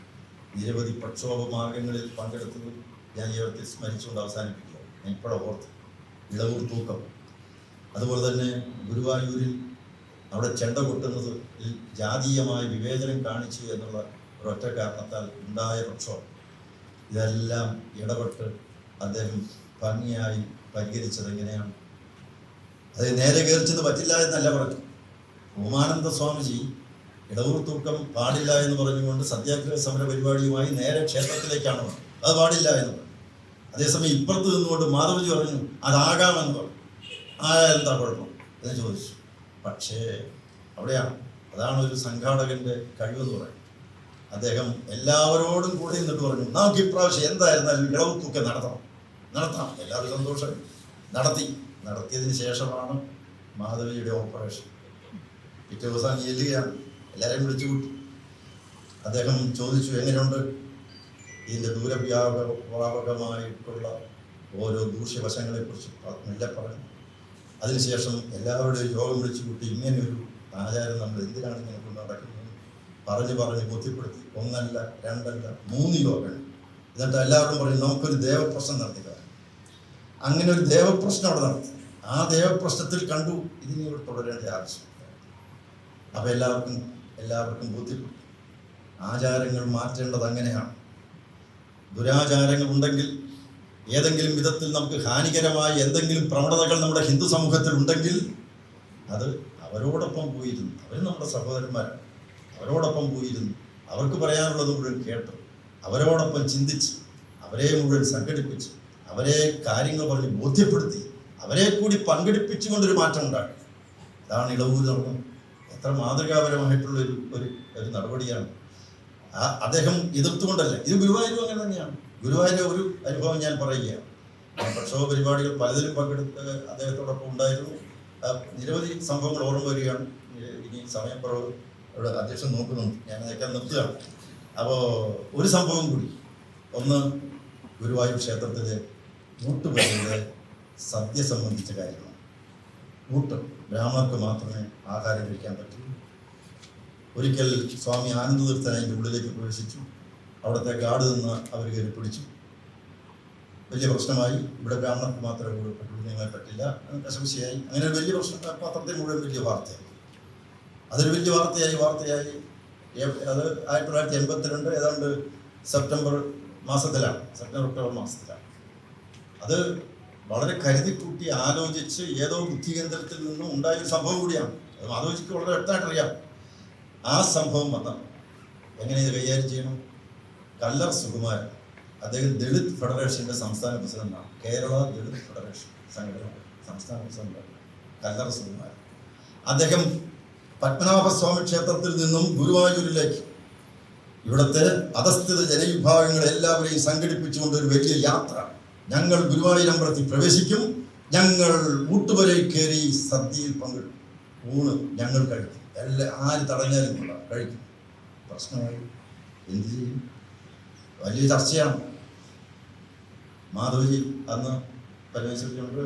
നിരവധി പ്രക്ഷോഭ മാർഗങ്ങളിൽ പങ്കെടുത്തത് ഞാൻ ഈ അവർക്ക് സ്മരിച്ചുകൊണ്ട് അവസാനിപ്പിക്കുക. ഞാൻ ഇപ്പോഴും ഓർത്ത് ഇളവൂർ തൂക്കം, അതുപോലെ തന്നെ ഗുരുവായൂരിൽ അവിടെ ചെണ്ട കൊട്ടുന്നത് ജാതീയമായ വിവേചനം കാണിച്ചു എന്നുള്ള ഒരൊറ്റ കാരണത്താൽ ഉണ്ടായ പ്രക്ഷോഭം, ഇതെല്ലാം ഇടപെട്ട് അദ്ദേഹം ഭംഗിയായി പരിഹരിച്ചത് എങ്ങനെയാണ്? അത് നേരെ കയറിച്ചത് പറ്റില്ല എന്നല്ല പറഞ്ഞു. ഉമാനന്ദ സ്വാമിജി ഇടവൂർ തൂക്കം പാടില്ല എന്ന് പറഞ്ഞുകൊണ്ട് സത്യാഗ്രഹ സമര പരിപാടിയുമായി നേരെ ക്ഷേത്രത്തിലേക്കാണ് വന്നത്. അത് പാടില്ല എന്ന് പറഞ്ഞു. അതേസമയം ഇപ്പുറത്ത് നിന്നുകൊണ്ട് മാധവജി പറഞ്ഞു അതാകാമെന്ന് പറഞ്ഞു. ആയാൽ എന്താ കുഴപ്പം എന്ന് ചോദിച്ചു. പക്ഷേ അതാണ് ഒരു സംഘാടകന്റെ കഴിവെന്ന് പറയുന്നത്. അദ്ദേഹം എല്ലാവരോടും കൂടെ നിന്നിട്ട് പറഞ്ഞു നമുക്ക് ഇപ്രാവശ്യം എന്തായിരുന്നാലും ഇടവൂർ തൂക്കം നടത്താം. എല്ലാവരും സന്തോഷം. നടത്തിയതിന് ശേഷമാണ് മാധവിയുടെ ഓപ്പറേഷൻ. പിറ്റേ ദിവസം ചെല്ലുകയാണ്, എല്ലാവരെയും വിളിച്ചു കൂട്ടി. അദ്ദേഹം ചോദിച്ചു എങ്ങനെയുണ്ട് ഇതിൻ്റെ ദൂരവ്യാപകമായിട്ടുള്ള ഓരോ ദൂഷ്യവശങ്ങളെക്കുറിച്ച് മെല്ലെ പറഞ്ഞു. അതിനുശേഷം എല്ലാവരുടെയും യോഗം വിളിച്ചു കൂട്ടി. ഇങ്ങനെയൊരു ആചാരം നമ്മൾ എന്തിനാണ് ഇങ്ങനെ കൊണ്ട് നടക്കുന്നത് പറഞ്ഞ് ബോധ്യപ്പെടുത്തി. 1 അല്ല 2 അല്ല 3 യോഗങ്ങൾ. എന്നിട്ട് എല്ലാവരും പറഞ്ഞു നമുക്കൊരു ദേവപ്രശ്നം നടത്തുക. അങ്ങനെ ഒരു ദേവപ്രശ്നം അവിടെ നടത്തി. ആ ദേവപ്രശ്നത്തിൽ കണ്ടു ഇതിനെ ഇവിടെ തുടരേണ്ട ആവശ്യം. അപ്പം എല്ലാവർക്കും ബോധ്യപ്പെട്ടു ആചാരങ്ങൾ മാറ്റേണ്ടത് അങ്ങനെയാണ്. ദുരാചാരങ്ങൾ ഉണ്ടെങ്കിൽ, ഏതെങ്കിലും വിധത്തിൽ നമുക്ക് ഹാനികരമായ എന്തെങ്കിലും പ്രവണതകൾ നമ്മുടെ ഹിന്ദു സമൂഹത്തിൽ ഉണ്ടെങ്കിൽ അത് അവരോടൊപ്പം പോയിരുന്നു. അവർ നമ്മുടെ സഹോദരന്മാരാണ്. അവരോടൊപ്പം പോയിരുന്നു, അവർക്ക് പറയാനുള്ളത് മുഴുവൻ കേട്ട്, അവരോടൊപ്പം ചിന്തിച്ച്, അവരെ മുഴുവൻ സംഘടിപ്പിച്ച്, അവരെ കാര്യങ്ങൾ പറഞ്ഞ് ബോധ്യപ്പെടുത്തി, അവരെ കൂടി പങ്കെടുപ്പിച്ചുകൊണ്ടൊരു മാറ്റം ഉണ്ടാക്കി. അതാണ് ഇളവൂർ നടന്നത്. എത്ര മാതൃകാപരമായിട്ടുള്ള ഒരു നടപടിയാണ്. അദ്ദേഹം എതിർത്തുകൊണ്ടല്ല. ഇത് ഗുരുവായൂരും അങ്ങനെ തന്നെയാണ്. ഗുരുവായൂരിലെ ഒരു അനുഭവം ഞാൻ പറയുകയാണ്. പ്രക്ഷോഭ പരിപാടികൾ പലതിലും പങ്കെടുത്ത് അദ്ദേഹത്തോടൊപ്പം ഉണ്ടായിരുന്നു. നിരവധി സംഭവങ്ങൾ ഓർമ്മ വരികയാണ്. ഇനി സമയക്കുറവ് അവിടെ അധ്യക്ഷൻ നോക്കുന്നുണ്ട്, ഞാൻ അതൊക്കെ നിർത്തുകയാണ്. അപ്പോൾ ഒരു സംഭവം കൂടി. ഒന്ന്, ഗുരുവായൂർ ക്ഷേത്രത്തിലെ ഊട്ടുപള്ളിയുടെ സദ്യ സംബന്ധിച്ച കാര്യമാണ്. ഊട്ട് ബ്രാഹ്മണർക്ക് മാത്രമേ ആഹാരം കഴിക്കാൻ പറ്റൂ. ഒരിക്കൽ സ്വാമി ആനന്ദതീർത്ഥൻ അതിൻ്റെ ഉള്ളിലേക്ക് പ്രവേശിച്ചു. അവിടുത്തെ ഗാർഡ് നിന്ന് അവർ കയറി പിടിച്ചു. വലിയ പ്രശ്നമായി. ഇവിടെ ബ്രാഹ്മണർക്ക് മാത്രമേ പറ്റുള്ളൂ, നിങ്ങളെ പറ്റില്ല, കശംശയായി. അങ്ങനെ ഒരു വലിയ പ്രശ്നം പത്രത്തിൽ മുഴുവൻ വലിയ വാർത്തയായി. അതൊരു വലിയ വാർത്തയായി. അത് 1982 ഏതാണ്ട് സെപ്റ്റംബർ ഒക്ടോബർ മാസത്തിലാണ്. അത് വളരെ കരുതിക്കൂട്ടി ആലോചിച്ച് ഏതോ ബുദ്ധികേന്ദ്രത്തിൽ നിന്നും ഉണ്ടായൊരു സംഭവം കൂടിയാണ്. അത് ആലോചിക്ക് വളരെ വ്യക്തമായിട്ടറിയാം. ആ സംഭവം വന്ന എങ്ങനെ ഇത് കൈകാര്യം ചെയ്യണം? കല്ലർ സുകുമാരൻ, അദ്ദേഹം ദളിത് ഫെഡറേഷൻ്റെ സംസ്ഥാന പ്രസിഡന്റാണ്. കേരള ദളിത് ഫെഡറേഷൻ സംഘടന സംസ്ഥാന പ്രസിഡന്റാണ് കല്ലർ സുകുമാരൻ. അദ്ദേഹം പത്മനാഭസ്വാമി ക്ഷേത്രത്തിൽ നിന്നും ഗുരുവായൂരിലേക്ക് ഇവിടുത്തെ അധസ്ഥിത ജനവിഭാഗങ്ങളെ എല്ലാവരെയും സംഘടിപ്പിച്ചുകൊണ്ട് ഒരു വലിയ യാത്ര. ഞങ്ങൾ ഗുരുവായൂരമ്പലത്തിൽ പ്രവേശിക്കും, ഞങ്ങൾ ഊട്ടുവരയിൽ കയറി സദ്യയിൽ പങ്കെടുക്കും, ഊണ് ഞങ്ങൾ കഴിക്കും, ആര് തടഞ്ഞാലും കഴിക്കും. പ്രശ്നമായി എന്ത് ചെയ്യും? വലിയ ചർച്ചയാണ്. മാധവജി അന്ന് പരമേശ്വരിയോട്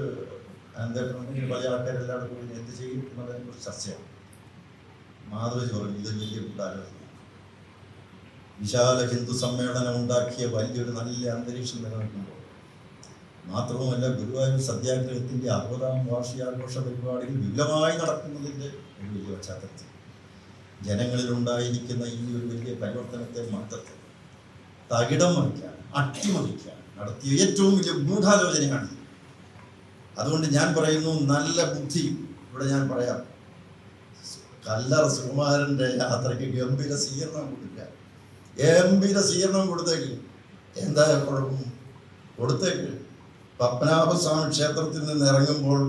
അനന്തേട്ടനുണ്ടെങ്കിൽ പല ആൾക്കാരെല്ലാവരും കൂടി എന്ത് ചെയ്യും എന്നുള്ളതിനെക്കുറിച്ച് ചർച്ചയാണ്. മാധവജി പറഞ്ഞു ഇതൊരു വലിയ കൂട്ടാലോചന. വിശാല ഹിന്ദു സമ്മേളനം ഉണ്ടാക്കിയ വലിയൊരു നല്ല അന്തരീക്ഷം നിലനിൽക്കുമ്പോൾ മാത്രവുമല്ല, ഗുരുവായൂർ സത്യാഗ്രഹത്തിൻ്റെ 60ാം വാർഷികാഘോഷ പരിപാടികൾ വിപുലമായി നടക്കുന്നതിൻ്റെ ഒരു വലിയ പശ്ചാത്തലത്തിൽ ജനങ്ങളിലുണ്ടായിരിക്കുന്ന ഈ ഒരു വലിയ പരിവർത്തനത്തെ മാറ്റത്തെ തകിടം മറിക്കാൻ, അട്ടിമറിക്കാൻ നടത്തിയ ഏറ്റവും വലിയ ഗൂഢാലോചനയാണ്. അതുകൊണ്ട് ഞാൻ പറയുന്നു, നല്ല ബുദ്ധി ഇവിടെ ഞാൻ പറയാം. കല്ലറ സുകുമാരൻ്റെ യാത്രയ്ക്ക് ഗംഭീര സ്വീകരണം കൊടുക്കുക. ഗംഭീര സ്വീകരണം കൊടുത്തേക്ക്. എന്താ കുഴപ്പം? കൊടുത്തേക്ക്. പത്മനാഭസ്വാമി ക്ഷേത്രത്തിൽ നിന്ന് ഇറങ്ങുമ്പോൾ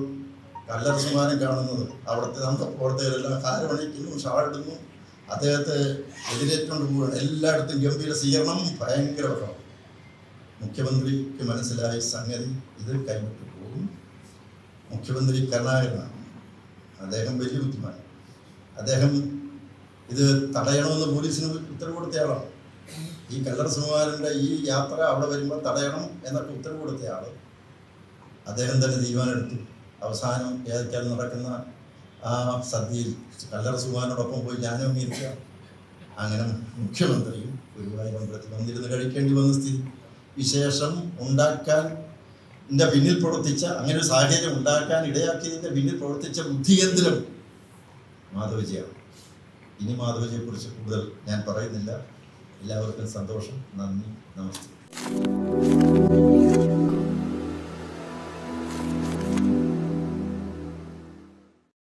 കല്ലറ സുകുമാരൻ കാണുന്നത് അവിടുത്തെ പ്രവർത്തകരെല്ലാം കാരമണിക്കുന്നു, ഷാളിടുന്നു, അദ്ദേഹത്തെ എതിരേറ്റുകൊണ്ട് പോവുകയാണ്. എല്ലായിടത്തും ഗംഭീര സ്വീകരണം, ഭയങ്കര ബഹളം. മുഖ്യമന്ത്രിക്ക് മനസ്സിലായി സംഗതി ഇത് കൈവിട്ടു പോകും. മുഖ്യമന്ത്രി കരുണാകരനാണ്, അദ്ദേഹം വലിയ ബുദ്ധിമാൻ. അദ്ദേഹം ഇത് തടയണമെന്ന് പോലീസിന് ഉത്തരവ് കൊടുത്തയാളാണ്. ഈ കല്ലറ സുകുമാരൻ്റെ ഈ യാത്ര അവിടെ വരുമ്പോൾ തടയണം എന്നൊക്കെ ഉത്തരവ് കൊടുത്തയാൾ അദ്ദേഹം തന്നെ തീരുമാനമെടുത്തു. അവസാനം ഏതൊക്കെയാണ് നടക്കുന്ന ആ സദ്യയിൽ കല്ലറ സുകുമാരനോടൊപ്പം പോയി ഞാനും അംഗീകരിക്കുക. അങ്ങനെ മുഖ്യമന്ത്രിയും ഗുരുവായൂരമ്പലത്തിൽ വന്നിരുന്ന് കഴിക്കേണ്ടി വന്ന സ്ഥിതി വിശേഷം ഉണ്ടാക്കാൻ പിന്നിൽ പ്രവർത്തിച്ച, അങ്ങനെ ഒരു സാഹചര്യം ഉണ്ടാക്കാൻ ഇടയാക്കിയതിൻ്റെ പിന്നിൽ പ്രവർത്തിച്ച ബുദ്ധികേന്ദ്രം മാധവജിയാണ്. ഇനി മാധവജിയെക്കുറിച്ച് കൂടുതൽ ഞാൻ പറയുന്നില്ല. എല്ലാവർക്കും സന്തോഷം. നന്ദി, നമസ്തേ.